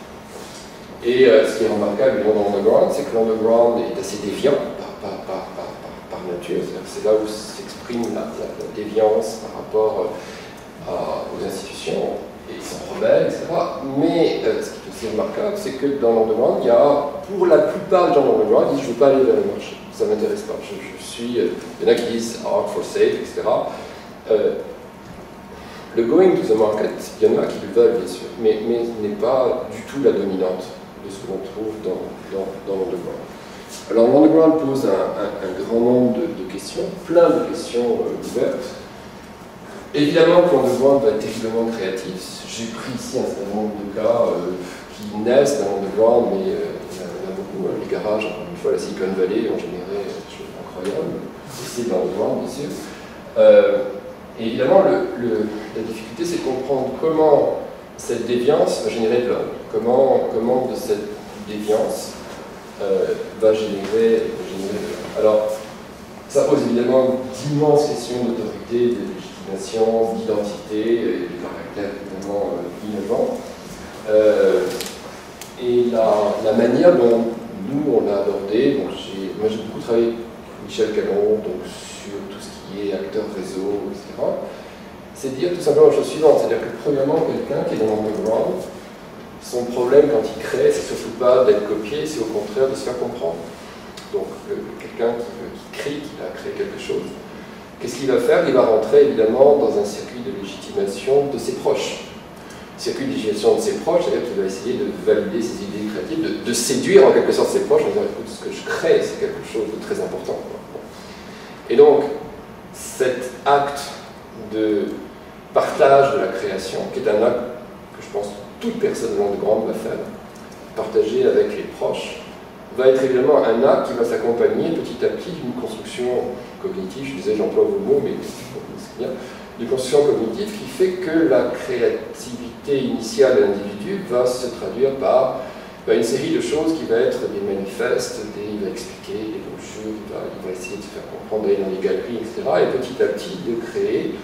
Et ce qui est remarquable dans l'underground, c'est que l'underground est assez déviant par nature. C'est là où s'exprime la déviance par rapport aux institutions, et ils sont rebelles, etc. Mais ce qui est aussi remarquable, c'est que dans l'underground, il y a, pour la plupart des gens dans l'underground, ils disent je ne veux pas aller vers le marché, ça ne m'intéresse pas. Il y en a qui disent art for sale, etc. Le going to the market, il y en a qui le veulent bien sûr, mais ce n'est pas du tout la dominante de ce qu'on trouve dans l'underground. Alors l'underground pose un grand nombre de questions, plein de questions ouvertes. Évidemment que l'underground va être terriblement créatif. J'ai pris ici un certain nombre de cas qui naissent dans l'underground, mais il y en a beaucoup. Les garages, encore une fois, la Silicon Valley ont généré des choses incroyables, aussi dans le monde, bien sûr. Et évidemment, la difficulté, c'est de comprendre comment cette déviance va générer de l'ordre. Comment de cette déviance va générer de l'ordre. Alors, ça pose évidemment d'immenses questions d'autorité, de légitimation, d'identité, et de caractère évidemment innovant. Et la manière dont nous on l'a abordé, moi j'ai beaucoup travaillé avec Michel Calon, donc sur tout ce qui est acteur réseau, etc. C'est de dire tout simplement la chose suivante, c'est-à-dire que premièrement, quelqu'un qui est dans l'underground, son problème quand il crée, c'est surtout pas d'être copié, c'est au contraire de se faire comprendre. Donc quelqu'un qui crie qu'il a créé quelque chose, qu'est-ce qu'il va faire? Il va rentrer évidemment dans un circuit de légitimation de ses proches. Circuit de légitimation de ses proches, c'est-à-dire qu'il va essayer de valider ses idées créatives, de séduire en quelque sorte ses proches en disant écoute, ce que je crée, c'est quelque chose de très important. Et donc, cet acte de partage de la création, qui est un acte que je pense toute personne grande va faire, partager avec les proches, va être évidemment un acte qui va s'accompagner petit à petit d'une construction cognitive, je disais j'emploie vos mots, mais c'est bien, d'une construction cognitive qui fait que la créativité initiale de l'individu va se traduire par une série de choses qui va être des manifestes, il va expliquer des brochures, il va essayer de se faire comprendre, d'aller dans les galeries, etc. Et petit à petit de créer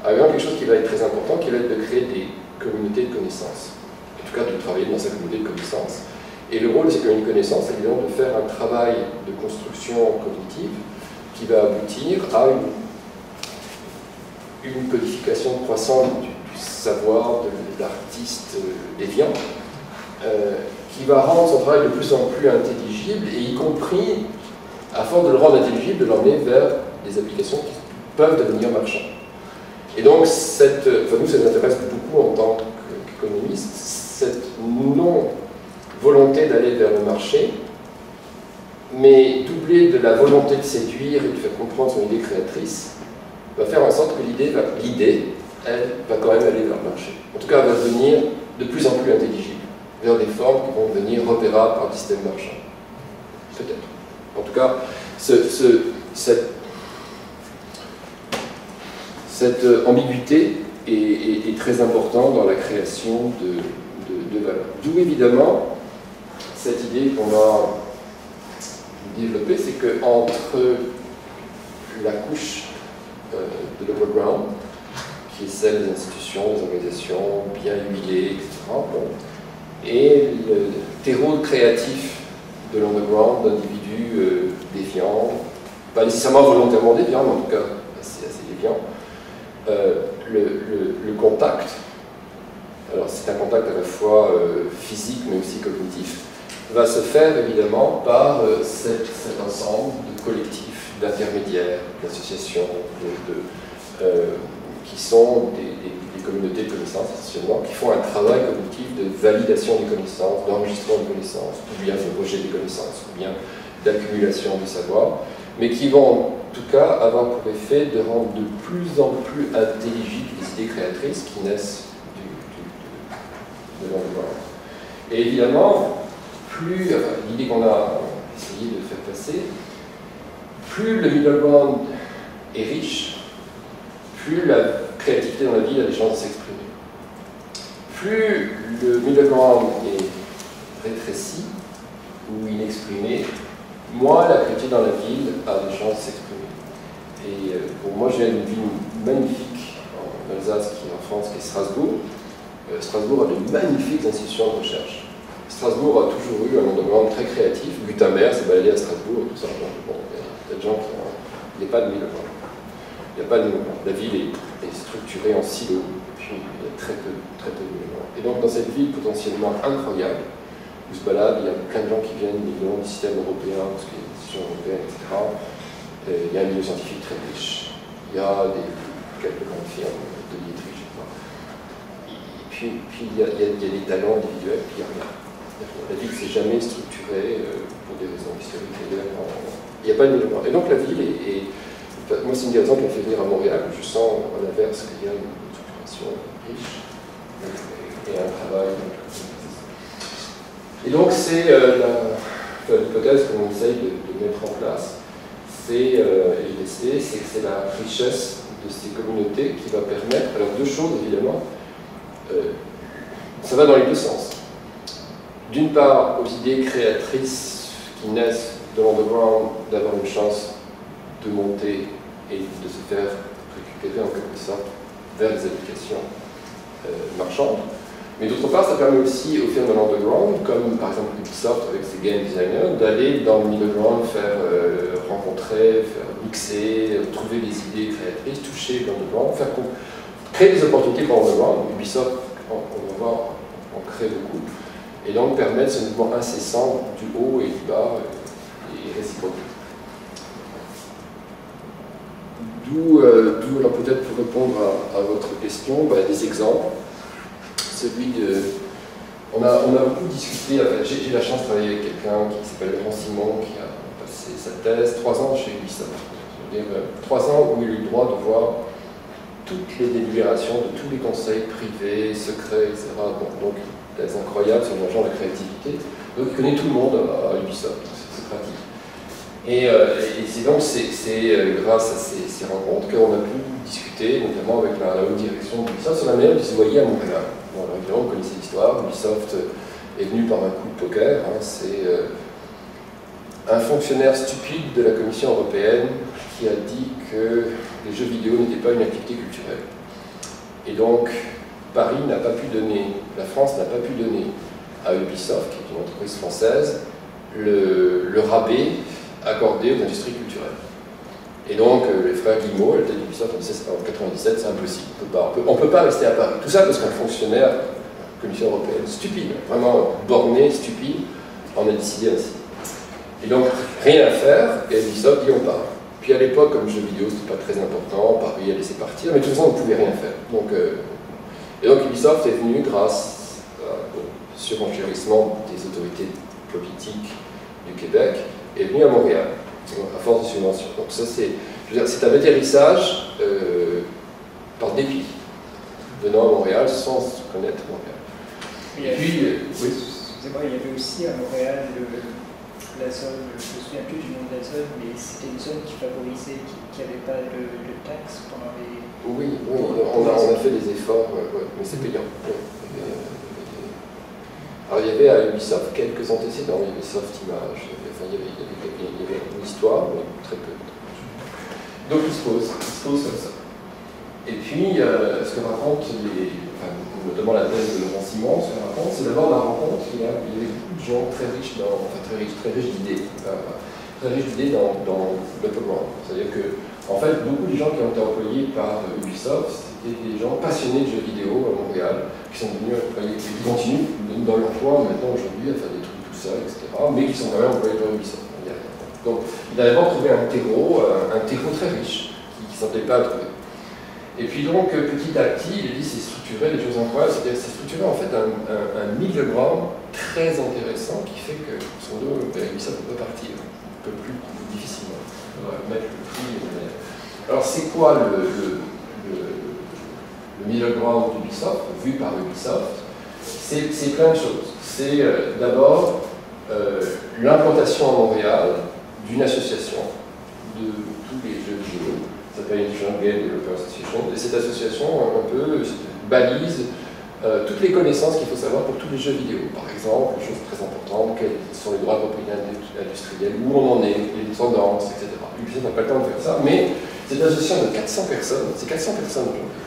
quelque chose qui va être très important, qui va être de créer des communautés de connaissances. En tout cas, de travailler dans sa communauté de connaissances. Et le rôle de ces communautés de connaissances, c'est évidemment de faire un travail de construction cognitive qui va aboutir à une codification croissante du savoir de l'artiste déviant, qui va rendre son travail de plus en plus intelligible, et y compris, à force de le rendre intelligible, de l'emmener vers des applications qui peuvent devenir marchandes. Et donc, nous, ça nous intéresse beaucoup en tant qu'économistes, cette non-volonté d'aller vers le marché, mais doublée de la volonté de séduire et de faire comprendre son idée créatrice, va faire en sorte que l'idée, elle, va quand même aller vers le marché. En tout cas, elle va devenir de plus en plus intelligible, vers des formes qui vont devenir repérables par le système marchand. Peut-être. En tout cas, cette ambiguïté est très importante dans la création de valeur. D'où évidemment cette idée qu'on va développer, c'est qu'entre la couche de l'overground, qui est celle des institutions, des organisations bien huilées, etc., et le terreau créatif de l'underground, d'individus déviants, pas nécessairement volontairement déviants, mais en tout cas assez déviants, le contact, alors c'est un contact à la fois physique mais aussi cognitif, va se faire évidemment par cet ensemble de collectifs, d'intermédiaires, d'associations, qui sont des communautés de connaissances essentiellement, qui font un travail cognitif de validation des connaissances, d'enregistrement des connaissances, ou bien de rejet des connaissances, ou bien d'accumulation du savoir, mais qui vont en tout cas avoir pour effet de rendre de plus en plus intelligibles les idées créatrices qui naissent de l'underground. Et évidemment, plus l'idée qu'on a essayé de faire passer, plus le middle ground est riche, plus la créativité dans la ville a des chances de s'exprimer. Plus le middle ground est rétréci ou inexprimé, moins la créativité dans la ville a des chances de s'exprimer. Et pour moi, j'ai une ville magnifique en Alsace, qui est en France, qui est Strasbourg. Strasbourg a de magnifiques institutions de recherche. Strasbourg a toujours eu un underground très créatif. Gutenberg s'est baladé à Strasbourg et tout ça. Bon, il y a peut-être des gens qui ont... Il n'y a pas de middle ground. Il n'y a pas de middle ground. La ville est structurée en silos, et puis il y a très peu de middle ground. Et donc dans cette ville potentiellement incroyable, où se balade, il y a plein de gens qui viennent du système européen, parce qu'il y a des institutions européennes, etc. Il y a un milieu scientifique très riche. Il y a quelques grandes firmes de billetterie, je sais pas. Et puis il y a des talents individuels, puis il n'y a rien. La ville ne s'est jamais structurée pour des raisons historiques. Il n'y a pas de middle ground. Et donc la ville moi, c'est une des raisons qui me fait venir à Montréal. Je sens à l'inverse qu'il y a une structuration riche et un travail. Et donc, c'est l'hypothèse qu'on essaye de mettre en place, c'est, et d'essayer, c'est que c'est la richesse de ces communautés qui va permettre, alors deux choses évidemment, ça va dans les deux sens. D'une part, aux idées créatrices qui naissent de l'underground, d'avoir une chance de monter et de se faire récupérer en quelque sorte vers des applications marchandes. Mais d'autre part, ça permet aussi aux firmes de l'underground, comme par exemple Ubisoft avec ses game designers, d'aller dans le middle ground, faire rencontrer, faire mixer, trouver des idées créatrices, toucher l'underground, créer des opportunités pour l'underground. Ubisoft, on va voir, on crée beaucoup. Et donc permettre ce mouvement incessant du haut et du bas et réciproque. D'où alors peut-être pour répondre à votre question, des exemples. Celui de... On a beaucoup discuté, j'ai la chance de travailler avec quelqu'un qui s'appelle Laurent Simon, qui a passé sa thèse, 3 ans chez Ubisoft. Je veux dire, 3 ans où il a eu le droit de voir toutes les délibérations de tous les conseils privés, secrets, etc. Donc thèse incroyable sur le genre de créativité. Donc il connaît tout le monde à Ubisoft, c'est pratique. Et c'est donc grâce à ces rencontres qu'on a pu discuter, notamment avec la haute direction d'Ubisoft, sur la manière de se voyer à Montréal. Bon, alors évidemment, vous connaissez l'histoire, Ubisoft est venu par un coup de poker, c'est un fonctionnaire stupide de la Commission européenne qui a dit que les jeux vidéo n'étaient pas une activité culturelle. Et donc, Paris n'a pas pu donner, la France n'a pas pu donner à Ubisoft, qui est une entreprise française, le rabais accordé aux industries culturelles. Et donc, les frères Guillemot, à la tête d'Ubisoft en 1997, c'est impossible. On ne peut pas rester à Paris. Tout ça parce qu'un fonctionnaire de la Commission européenne, stupide, vraiment borné, stupide, en a décidé ainsi. Et donc, rien à faire, et Ubisoft dit on part. Puis à l'époque, comme jeu vidéo, c'était pas très important, Paris a laissé partir, mais de toute façon, on ne pouvait rien faire. Et donc Ubisoft est venu grâce au surenchérissement des autorités politiques du Québec, est venu à Montréal, à force de subventions. Donc ça c'est un atterrissage par dépit, venant à Montréal sans connaître Montréal. Et puis, oui. Excusez-moi, il y avait aussi à Montréal la zone, je ne me souviens plus du nom de la zone, mais c'était une zone qui favorisait, qui n'avait pas de taxes pendant les... Oui, on a fait des efforts, mais c'est payant. Alors il y avait à Ubisoft quelques antécédents, il y avait Soft Image, il y avait une histoire, mais très peu. Donc il se pose comme ça. Et puis, ce que racontent notamment la thèse de Laurent Simon, ce qu'elle raconte, c'est d'abord la rencontre, il y avait beaucoup de gens très riches d'idées, très riches d'idées dans l'underground. C'est-à-dire que, en fait, beaucoup de gens qui ont été employés par Ubisoft, c'était des gens passionnés de jeux vidéo à Montréal, qui sont devenus employés, qui continuent dans l'emploi maintenant aujourd'hui à faire des trucs tout seuls, etc., mais qui sont quand même employés par Ubisoft. Donc, il a d'abord trouvé un terreau très riche, qui ne semblait pas trouver. Et puis donc, petit à petit, il a dit c'est structuré, des choses incroyables, c'est-à-dire c'est structuré en fait un middle ground très intéressant qui fait que son dos, Ubisoft ne peut pas partir, un peu plus difficilement. On va mettre le prix. Alors c'est quoi le middle ground d'Ubisoft, vu par Ubisoft? C'est plein de choses. C'est d'abord l'implantation à Montréal d'une association de tous les jeux vidéo. Ça s'appelle International Game Developer Association, et cette association un peu balise toutes les connaissances qu'il faut savoir pour tous les jeux vidéo. Par exemple, une chose très importante, quels sont les droits de propriété industrielle, où on en est, les tendances, etc. Ubisoft n'a pas le temps de faire ça, mais c'est une association de 400 personnes, c'est 400 personnes aujourd'hui.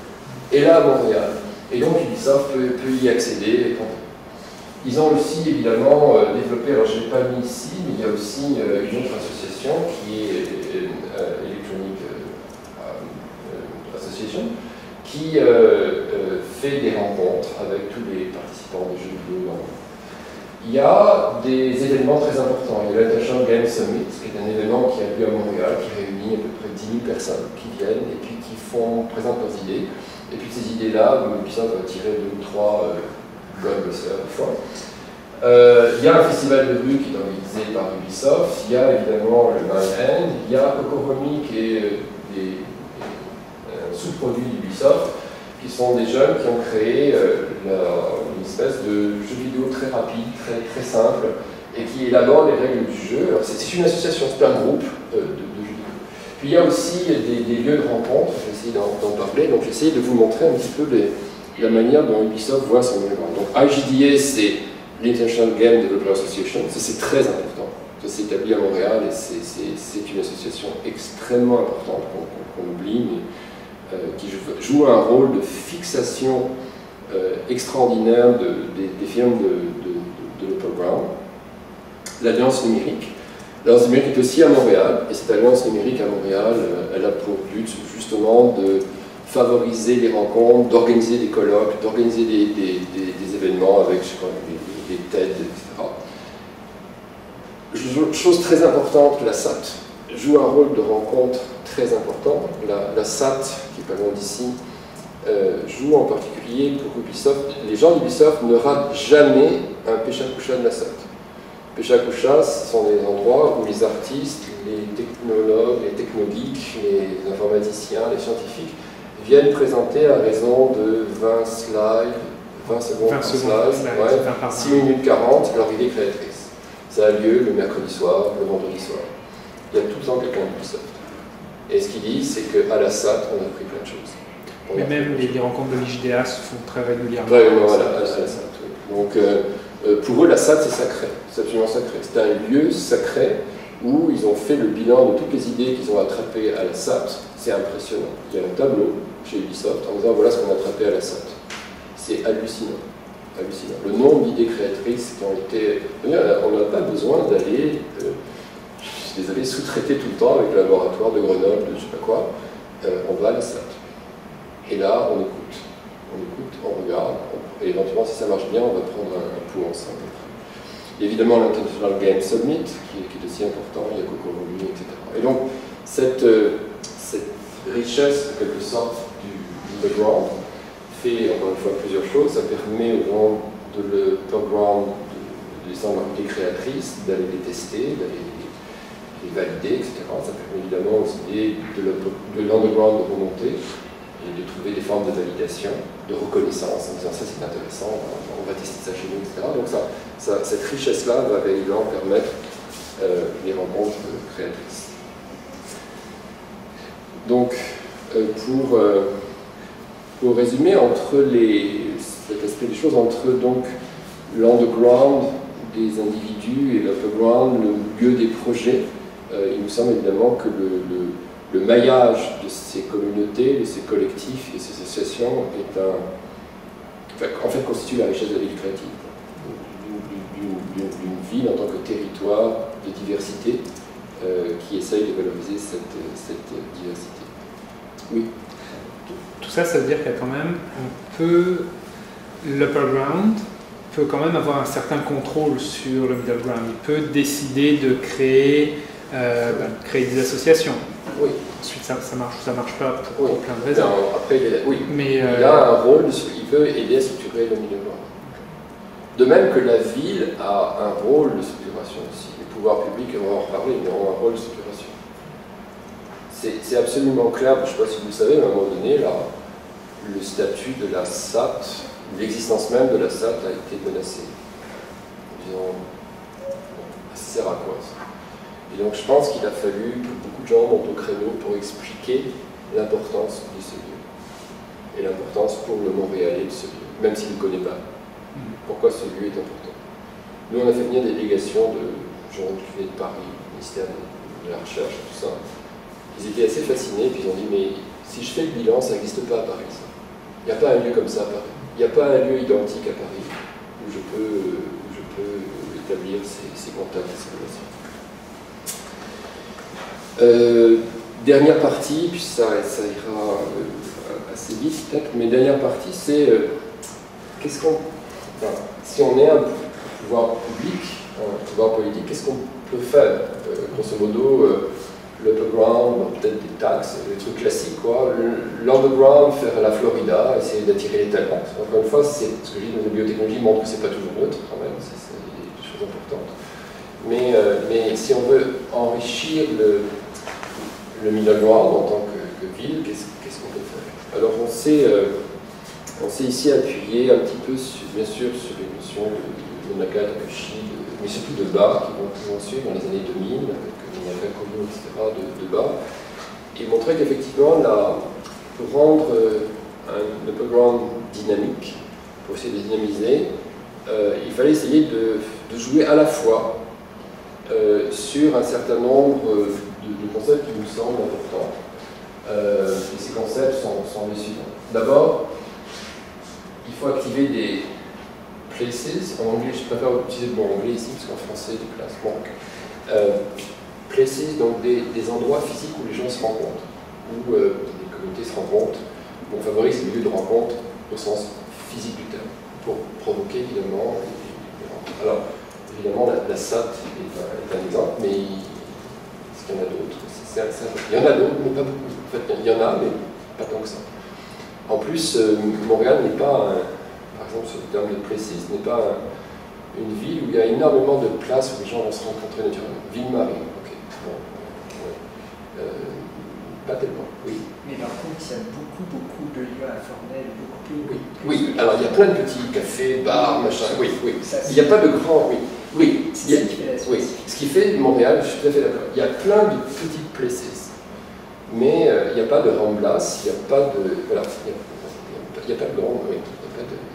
Et là, à Montréal. Et donc Ubisoft peut y accéder. Ils ont aussi évidemment développé, alors je ne l'ai pas mis ici, mais il y a aussi une autre association qui est Electronic Association, qui fait des rencontres avec tous les participants des jeux vidéo. Il y a des événements très importants. Il y a l'International Game Summit, qui est un événement qui a lieu à Montréal, qui réunit à peu près 10 000 personnes qui viennent et puis qui présentent leurs idées. Et puis ces idées-là, Ubisoft va tirer 2 ou 3 blockbusters des fois. Il y a un festival de rue qui est organisé par Ubisoft, il y a évidemment le Mine End, il y a Kokoromi qui est des sous-produits d'Ubisoft, qui sont des jeunes qui ont créé une espèce de jeu vidéo très rapide, très simple, et qui élabore les règles du jeu. Alors c'est une association, c'est un groupe de jeux vidéo. Puis il y a aussi des lieux de rencontre, je vais essayer d'en parler, donc j'essaie de vous montrer un petit peu la manière dont Ubisoft voit son événement. Donc IGDA, c'est l'International Game Developer Association, ça c'est très important. Ça s'est établi à Montréal et c'est une association extrêmement importante qu'on oublie, mais qui joue un rôle de fixation extraordinaire des firmes de l'Open Ground. L'Alliance numérique. L'Alliance numérique est aussi à Montréal, et cette Alliance numérique à Montréal, elle a pour but justement de favoriser les rencontres, d'organiser des colloques, d'organiser des événements avec, je crois, des TED, etc. Chose très importante, la SAT joue un rôle de rencontre très important. La SAT, qui est pas loin d'ici, joue en particulier pour Ubisoft. Les gens d'Ubisoft ne ratent jamais un Pecha Kucha de la SAT. Pecha Kucha, ce sont des endroits où les artistes, les technologues, les technogeeks, les informaticiens, les scientifiques viennent présenter à raison de 20 slides, 20 secondes par slide, 6 minutes 40, leur idée créatrice. Ça a lieu le mercredi soir, le vendredi soir. Il y a tout le temps quelqu'un d'Ubisoft. Et ce qu'il dit, c'est qu'à la SAT, on a appris plein de choses. Mais même les rencontres de l'IGDA se font très régulièrement. Très régulièrement, voilà, à la SAT. Oui. Donc, pour eux, la SAT, c'est sacré. C'est absolument sacré. C'est un lieu sacré où ils ont fait le bilan de toutes les idées qu'ils ont attrapées à la SAT. C'est impressionnant. Il y a un tableau chez Ubisoft en disant voilà ce qu'on a attrapé à la SAT. C'est hallucinant. Hallucinant. Le nombre d'idées créatrices qui ont été... On n'a pas besoin d'aller, je suis désolé, sous-traiter tout le temps avec le laboratoire de Grenoble, de je sais pas quoi. On va à la SAT. Et là, on écoute, on regarde, et éventuellement, si ça marche bien, on va prendre un pouls ensemble. Évidemment, l'International Game Summit, qui est aussi important, il y a Cocoromu, etc. Et donc, cette richesse, en quelque sorte, du background, fait, encore une fois, plusieurs choses. Ça permet aux gens de l'underground de descendre leur idée créatrice, d'aller les tester, d'aller les valider, etc. Ça permet évidemment aux idées de l'underground de remonter et de trouver des formes de validation, de reconnaissance, en disant ça c'est intéressant, on va tester ça chez nous, etc. Donc cette richesse-là va évidemment permettre les rencontres créatrices. Donc, pour résumer, entre cet aspect des choses, entre donc l'underground des individus et l'upperground, le lieu des projets, il nous semble évidemment que le maillage de ces communautés, de ces collectifs et ces associations en fait, constitue la richesse de la vie créative, d'une ville en tant que territoire de diversité qui essaye de valoriser cette diversité. Oui. Tout ça, ça veut dire qu'il y a quand même, l'upperground peut quand même avoir un certain contrôle sur le middle ground. Il peut décider de créer des associations. Oui. Ensuite, ça marche pas pour plein de raisons. Non, après, mais il a un rôle, il peut aider à structurer le middle ground. De même que la ville a un rôle de structuration aussi. Les pouvoirs publics, on va en reparler, mais ont un rôle de structuration. C'est absolument clair, je ne sais pas si vous le savez, mais à un moment donné, le statut de la SAT, l'existence même de la SAT a été menacée. En disant, ça sert à quoi ça? Et donc je pense qu'il a fallu que beaucoup de gens montent au créneau pour expliquer l'importance de ce lieu. Et l'importance pour le Montréalais de ce lieu, même s'il ne le connaît pas. Pourquoi ce lieu est important. Nous, on a fait venir des délégations de gens qui venaient de Paris, du ministère de la Recherche, tout ça. Ils étaient assez fascinés, puis ils ont dit, mais si je fais le bilan, ça n'existe pas à Paris, ça. Il n'y a pas un lieu comme ça à Paris. Il n'y a pas un lieu identique à Paris où je peux établir ces contacts et ces relations. Dernière partie, puis ça ira assez vite peut-être, mais dernière partie, c'est si on est un pouvoir public, un pouvoir politique, qu'est-ce qu'on peut faire? Grosso modo, l'upperground, peut-être des taxes, des trucs classiques, quoi. L'underground, faire la Florida, essayer d'attirer les talents. Encore une fois, ce que je dis dans la biotechnologie montre que c'est pas toujours neutre, quand même, c'est des choses importantes. Mais si on veut enrichir le middle ground en tant que ville, qu'est-ce qu'on peut faire? Alors on s'est ici appuyé un petit peu, bien sûr, sur les notions de Naka, Takashi, mais surtout de bas, qui vont suivre dans les années 2000, avec Niagara Kono, etc., de bas, et montrer qu'effectivement, pour rendre un upper ground dynamique, pour essayer de dynamiser, il fallait essayer de jouer à la fois sur un certain nombre de concepts qui nous semblent importants. Et ces concepts sont les suivants. D'abord, il faut activer des places. En anglais, je préfère utiliser le mot anglais ici, parce qu'en français, des places manquent. Places, donc des endroits physiques où les gens se rencontrent, où des communautés se rencontrent, où on favorise les lieux de rencontre au sens physique du terme, pour provoquer évidemment. Alors, évidemment, la SAT est un exemple, mais est-ce qu'il y en a d'autres? Il y en a d'autres, mais pas beaucoup. En fait, il y en a, mais pas tant que ça. En plus, Montréal n'est pas, par exemple, sur le terme de précise, n'est pas une ville où il y a énormément de places où les gens vont se rencontrer naturellement. Ville-Marie, ok. Bon, ouais. Pas tellement, oui. Mais par contre, il y a beaucoup de lieux informels, beaucoup plus. Oui, alors il y a plein de petits cafés, bars, machin. Oui. Il n'y a pas de grands. Oui. C'est ça qui fait la oui. Ce qui fait Montréal, je suis tout à fait d'accord. Il y a plein de petites places, mais il n'y a pas de ramblas, il n'y a pas de. Voilà, il n'y a pas de grands. Oui,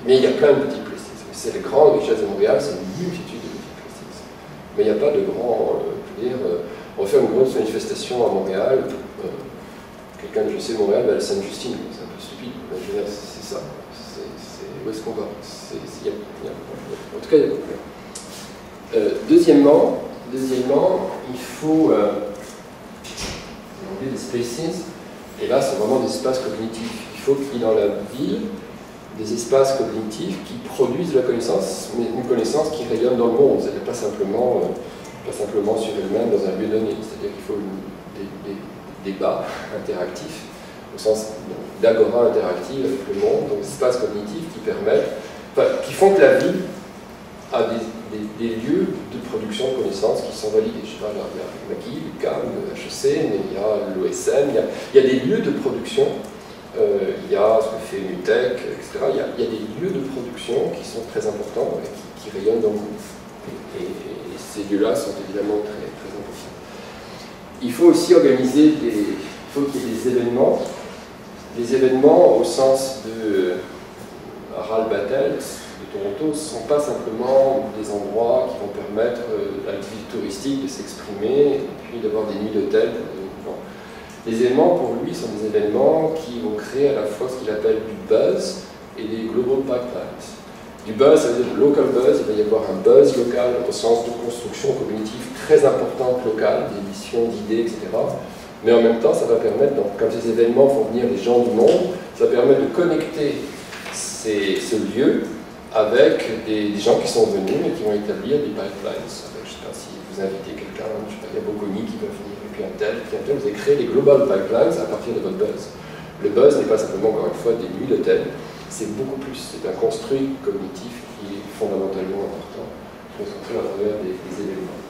mais il y a plein de petites places. C'est les grandes richesses de Montréal, c'est une multitude de petites places. Mais il n'y a pas de grands. Je veux dire, on va faire une grosse manifestation à Montréal. Quelqu'un que je sais Montréal va à Sainte-Justine, c'est un peu stupide. Je veux dire, c'est ça. Où est-ce qu'on va? En tout cas, il y a beaucoup. Deuxièmement, il faut des spaces, et là, c'est vraiment des espaces cognitifs. Il faut qu'il y ait dans la ville des espaces cognitifs qui produisent de la connaissance, mais une connaissance qui rayonne dans le monde, c'est-à-dire pas simplement sur elle-même dans un lieu donné. C'est-à-dire qu'il faut des débats interactifs, au sens d'agora interactive avec le monde, donc des espaces cognitifs qui permettent, qui font que la ville a des lieux de production de connaissances qui sont validés. Je sais pas, il y a McGill, le CAM, le HEC, mais il y a l'OSM, il y a des lieux de production, il y a ce que fait Mutech, etc. Il y a des lieux de production qui sont très importants et qui rayonnent dans le monde. Et ces lieux-là sont évidemment très, très importants. Il faut aussi organiser il faut qu'il y ait des événements au sens de Harald Battels de Toronto, ce ne sont pas simplement des endroits qui vont permettre à l'activité touristique de s'exprimer et puis d'avoir des nuits d'hôtel. Les événements, pour lui, sont des événements qui vont créer à la fois ce qu'il appelle du buzz et des global pipelines. Du buzz, ça veut dire local buzz, il va y avoir un buzz local au sens de construction cognitive très importante locale, d'émission d'idées, etc. Mais en même temps, ça va permettre, donc, comme ces événements font venir les gens du monde, ça permet de connecter ce lieu avec des gens qui sont venus et qui vont établir des pipelines. Je ne sais pas si vous invitez quelqu'un, je ne sais pas, il y a Boconi qui va venir, et puis un tel, vous allez créer des global pipelines à partir de votre buzz. Le buzz n'est pas simplement, encore une fois, des nuits d'hôtel, c'est beaucoup plus, c'est un construit cognitif qui est fondamentalement important, construit à travers des événements.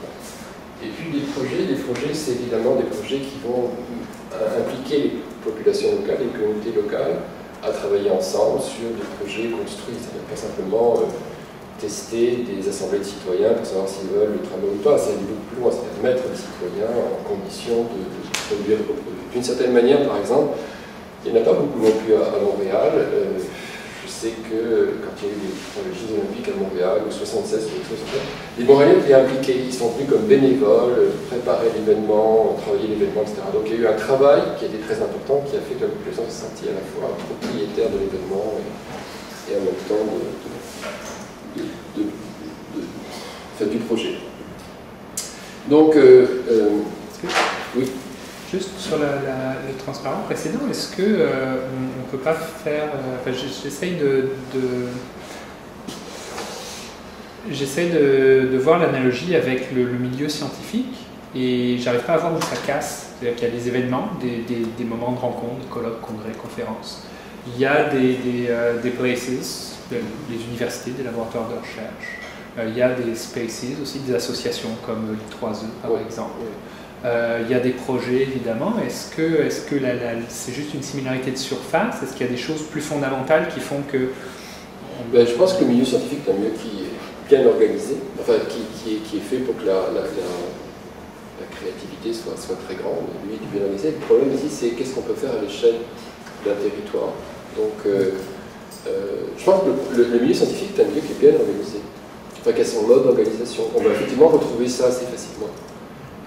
Et puis des projets c'est évidemment des projets qui vont impliquer les populations locales, les communautés locales, à travailler ensemble sur des projets construits, c'est-à-dire pas simplement tester des assemblées de citoyens pour savoir s'ils veulent le travail ou pas, c'est aller beaucoup plus loin, c'est-à-dire mettre les citoyens en condition de produire vos produits. D'une certaine manière, par exemple, il n'y en a pas beaucoup non plus à Montréal. Je sais que quand il y a eu les Jeux Olympiques à Montréal, en 1976, les Montréalais étaient impliqués, ils sont venus comme bénévoles, préparer l'événement, travailler l'événement, etc. Donc il y a eu un travail qui a été très important, qui a fait que la population s'est sentie à la fois propriétaire de l'événement et en même temps du projet. Donc, oui. Juste sur le transparent précédent, est-ce que on ne peut pas faire... J'essaie de voir l'analogie avec le milieu scientifique et j'arrive pas à voir où ça casse. C'est-à-dire qu'il y a des événements, des moments de rencontre, des colloques, congrès, conférences. Il y a des places, les universités, des laboratoires de recherche. Il y a des spaces aussi, des associations comme l'I3E par exemple. Il y a des projets évidemment. Est-ce que c'est juste une similarité de surface? Est-ce qu'il y a des choses plus fondamentales qui font que... Je pense que le milieu scientifique, tant mieux qu'il y ait. bien organisé, enfin qui est fait pour que la créativité soit très grande, lui est bien organisé. Le problème ici, c'est qu'est-ce qu'on peut faire à l'échelle d'un territoire. Donc, je pense que le milieu scientifique est un milieu qui est bien organisé, enfin qui a son mode d'organisation. On va effectivement retrouver ça assez facilement.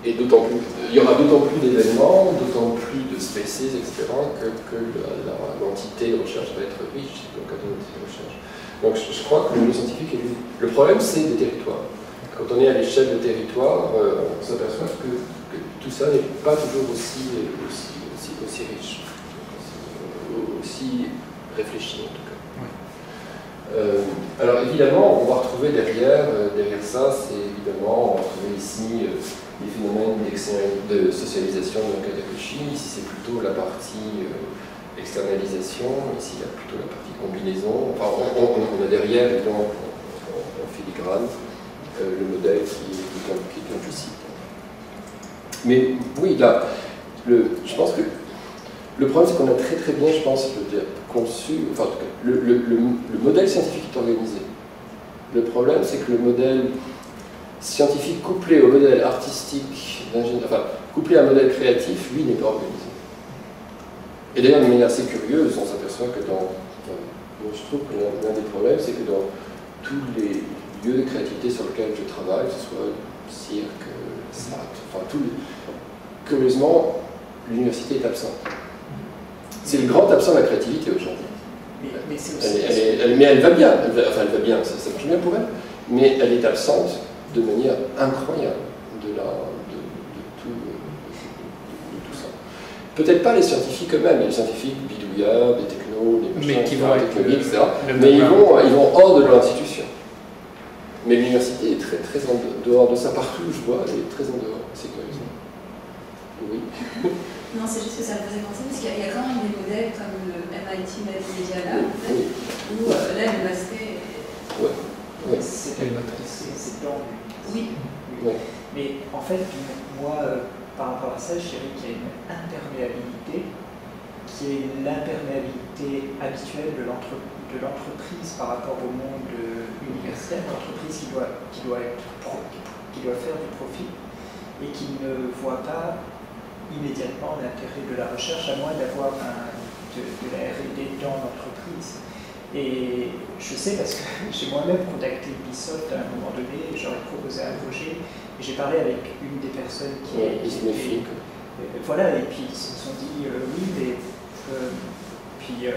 Et d'autant plus, il y aura d'autant plus d'événements, d'autant plus de spaces, etc., que l'entité de recherche va être riche, donc à l'entité de recherche. Donc je crois que le milieu scientifique est lui. Le problème, c'est des territoires. Quand on est à l'échelle de territoire, on s'aperçoit que tout ça n'est pas toujours aussi riche, aussi réfléchi en tout cas. Alors évidemment, on va retrouver derrière ça, c'est évidemment, on va retrouver ici les phénomènes de socialisation de l'enquête réfléchie. Ici, c'est plutôt la partie externalisation. Ici, il y a plutôt la partie combinaison. Enfin, on a derrière, évidemment, en filigrane, le modèle qui est implicite. Mais oui, là, je pense que le problème, c'est qu'on a très très bien, je pense, conçu, enfin, en tout cas, le modèle scientifique est organisé. Le problème, c'est que le modèle scientifique couplé au modèle artistique, enfin, couplé à un modèle créatif, lui, n'est pas organisé. Et d'ailleurs, de manière assez curieuse, on s'aperçoit que moi, je trouve que l'un des problèmes, c'est que dans tous les lieux de créativité sur lesquels je travaille, que ce soit cirque, SAT, enfin, curieusement, l'université est absente. C'est le grand absent de la créativité aujourd'hui. Mais c'est aussi mais elle va bien, enfin elle va bien, ça marche bien pour elle, mais elle est absente de manière incroyable de tout ça. Peut-être pas les scientifiques eux-mêmes, les scientifiques bidouillards, des technos, des machins, qui vont être technologiques, etc. Mais ils vont hors de leur institution. Mais l'université est très, très en dehors de ça. Partout où je vois, elle est très en dehors. C'est curieux. Oui. Non, c'est juste que ça me faisait penser, parce qu'il y a quand même des modèles comme le MIT Media Lab, en fait, où là, le masqué. Ouais. C'est blanc. Oui. Ouais. Mais en fait, moi, par rapport à ça, je dirais qu'il y a une imperméabilité qui est l'imperméabilité habituelle de l'entreprise par rapport au monde universitaire, l'entreprise qui doit faire du profit et qui ne voit pas immédiatement l'intérêt de la recherche, à moins d'avoir de la R&D dans l'entreprise. Et je sais parce que j'ai moi-même contacté Ubisoft à un moment donné, j'aurais proposé un projet, et j'ai parlé avec une des personnes qui voilà, et puis ils se sont dit oui, mais puis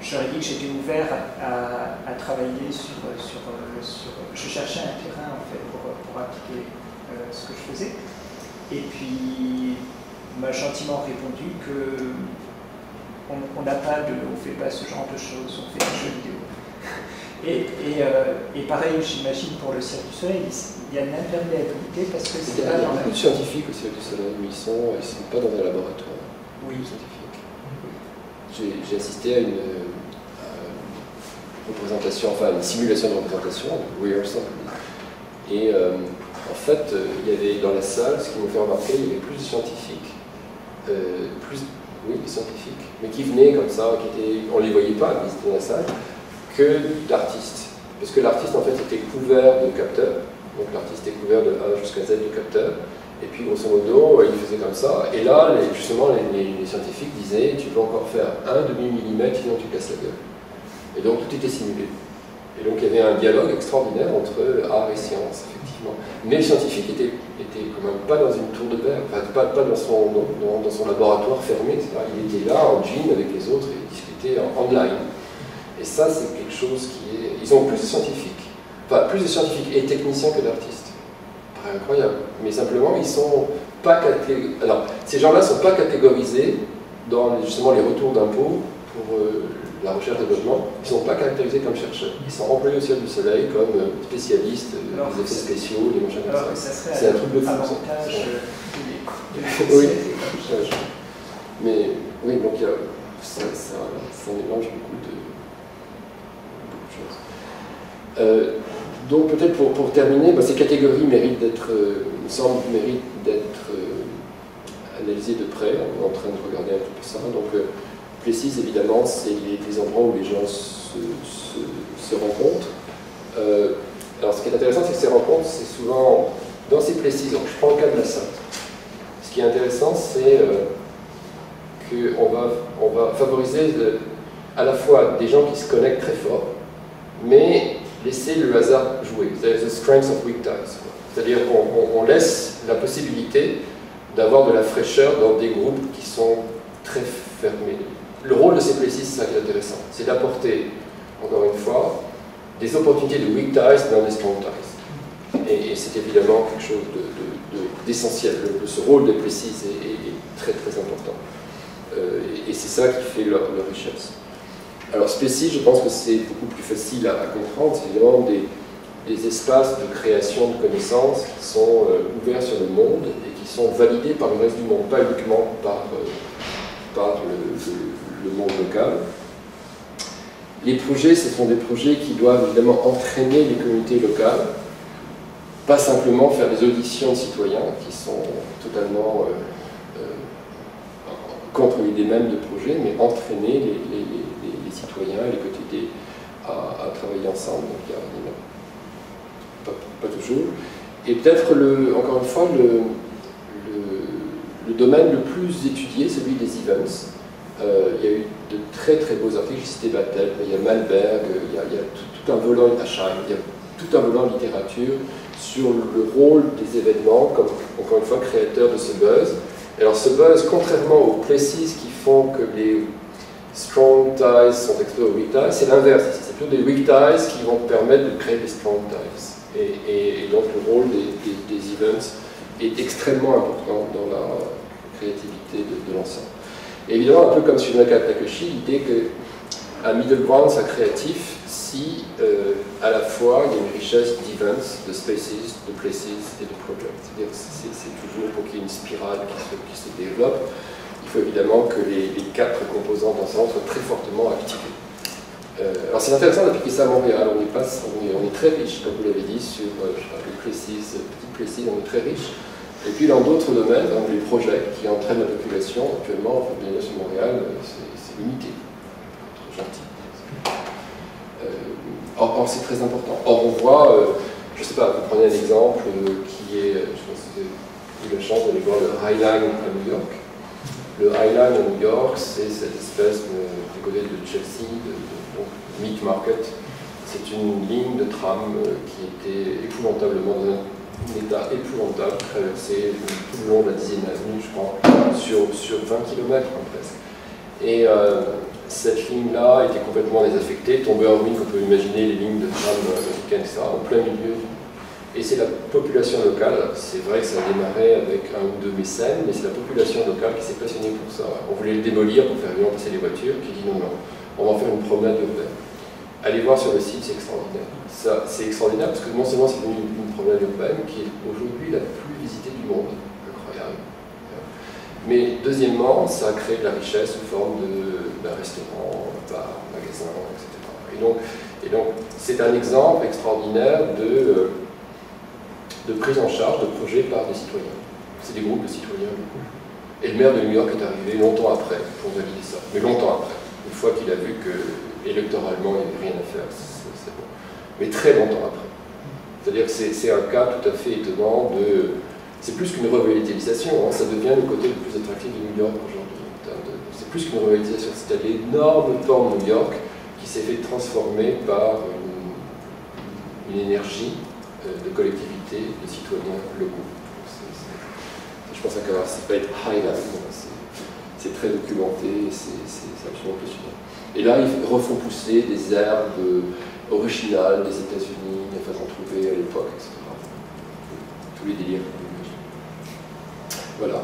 j'aurais dit que j'étais ouvert à travailler sur je cherchais un terrain en fait pour appliquer ce que je faisais. Et puis on m'a gentiment répondu que on ne fait pas ce genre de choses, on fait des jeux vidéo. Et pareil, j'imagine pour le Cirque du Soleil, il y a une imperméabilité parce que c'est pas dans la... Il y a beaucoup de scientifiques au Cirque du Soleil, mais ils ne sont pas dans un laboratoire scientifique. J'ai assisté à une représentation, enfin une simulation de représentation, rehearsal. Et en fait, il y avait dans la salle, ce qui m'a fait remarquer, il y avait plus de scientifiques, des scientifiques, mais qui venaient comme ça, on ne les voyait pas, mais ils étaient dans la salle, que d'artistes. Parce que l'artiste, en fait, était couvert de capteurs. Donc l'artiste est couvert de A jusqu'à Z de capteurs. Et puis, grosso modo, il faisait comme ça. Et là, justement, les scientifiques disaient, tu peux encore faire 1 demi-millimètre, sinon tu casses la gueule. Et donc, tout était simulé. Et donc, il y avait un dialogue extraordinaire entre art et science, effectivement. Mais le scientifique était quand même pas dans une tour de verre, enfin, pas dans son laboratoire fermé, etc. Il était là, en jean, avec les autres, et il discutait en online. Et ça, c'est quelque chose qui est... Ils ont plus de scientifiques et techniciens que d'artistes. Paraît incroyable. Mais simplement, ils sont pas catégorisés... Alors, ces gens-là ne sont pas catégorisés dans justement les retours d'impôts pour la recherche et développement. Ils ne sont pas caractérisés comme chercheurs. Ils sont employés au Cirque du Soleil comme spécialistes des effets spéciaux, des machins comme ça. C'est un truc de fou. Oui. Mais oui, donc ça mélange beaucoup de choses. Donc peut-être pour terminer, ces catégories méritent d'être analysées de près. On est en train de regarder un peu ça. Donc précise évidemment, c'est les endroits où les gens se rencontrent. Alors ce qui est intéressant, c'est que ces rencontres, c'est souvent dans ces places. Donc je prends le cas de la Sainte. Ce qui est intéressant, c'est qu'on va favoriser à la fois des gens qui se connectent très fort, mais laisser le hasard jouer. C'est the strength of weak ties. C'est-à-dire qu'on laisse la possibilité d'avoir de la fraîcheur dans des groupes qui sont très fermés. Le rôle de ces places, c'est ça qui est intéressant. C'est d'apporter, encore une fois, des opportunités de weak ties dans des strong ties. Et c'est évidemment quelque chose d'essentiel. Ce rôle des places est très très important. Et c'est ça qui fait leur richesse. Alors Species, je pense que c'est beaucoup plus facile à comprendre. C'est évidemment des espaces de création de connaissances qui sont ouverts sur le monde et qui sont validés par le reste du monde, pas uniquement par le monde local. Les projets, ce sont des projets qui doivent évidemment entraîner les communautés locales, pas simplement faire des auditions de citoyens qui sont totalement contre l'idée même de projet, mais entraîner les citoyens et les quotidiens à travailler ensemble. Donc, il y a pas toujours. Et peut-être, encore une fois, le domaine le plus étudié, celui des events. Il y a eu de très très beaux articles, j'ai cité Battel, mais il y a Malberg, il y a tout un volant Asheim, il y a tout un volant littérature sur le rôle des événements comme, encore une fois, créateur de ce buzz. Alors ce buzz, contrairement aux places qui font que les strong ties sont exposés aux weak ties, c'est l'inverse. C'est plutôt des weak ties qui vont permettre de créer des strong ties. Et donc le rôle des events est extrêmement important dans la créativité de l'ensemble. Et évidemment, un peu comme sur Naka Takeshi, l'idée qu'un middle ground soit créatif si à la fois il y a une richesse d'events, de spaces, de places et de projects. C'est-à-dire que c'est toujours pour qu'il y ait une spirale qui se développe, il faut évidemment que les quatre composantes ensemble soient très fortement activées. Alors c'est intéressant d'appliquer ça à Montréal, on est très riche, comme vous l'avez dit, sur les places, petites places, on est très riche. Et puis dans d'autres domaines, donc les projets qui entraînent la population, actuellement, bien sur Montréal, c'est limité. Trop gentil. Or c'est très important. Or on voit, je ne sais pas, vous prenez un exemple qui est, je pense que vous avez eu la chance d'aller voir le High Line à New York. Le High Line à New York, c'est cette espèce du côté de Chelsea, donc Meat Market. C'est une ligne de tram qui était épouvantablement dans un état épouvantable, traversé tout le long de la 10e avenue, je crois, sur 20 km presque. Et cette ligne-là était complètement désaffectée, tombée en ruine, comme on peut imaginer les lignes de tram américaines, etc., en plein milieu. Et c'est la population locale, c'est vrai que ça a démarré avec un ou deux mécènes, mais c'est la population locale qui s'est passionnée pour ça. On voulait le démolir pour faire passer les voitures, qui dit non, on va en faire une promenade urbaine. Allez voir sur le site, c'est extraordinaire. C'est extraordinaire parce que non seulement c'est devenu une promenade urbaine qui est aujourd'hui la plus visitée du monde, incroyable. Mais deuxièmement, ça a créé de la richesse sous forme d'un restaurant, bar, magasin, etc. Et donc c'est un exemple extraordinaire de prise en charge de projets par des citoyens. C'est des groupes de citoyens, beaucoup. Et le maire de New York est arrivé longtemps après pour valider ça. Mais longtemps après, une fois qu'il a vu que électoralement, il n'y avait rien à faire, c'est bon. Mais très longtemps après. C'est-à-dire que c'est un cas tout à fait étonnant de... C'est plus qu'une revitalisation, hein, ça devient le côté le plus attractif de New York aujourd'hui. C'est plus qu'une revitalisation, c'est l'énorme port New York qui s'est fait transformer par une énergie de collectivité, de citoyens locaux. Je pense que ça peut être highlight, c'est très documenté, c'est absolument passionnant. Et là, ils refont pousser des herbes originales des États-Unis, enfin j'en trouvais à l'époque, etc. Tous les délires. Voilà.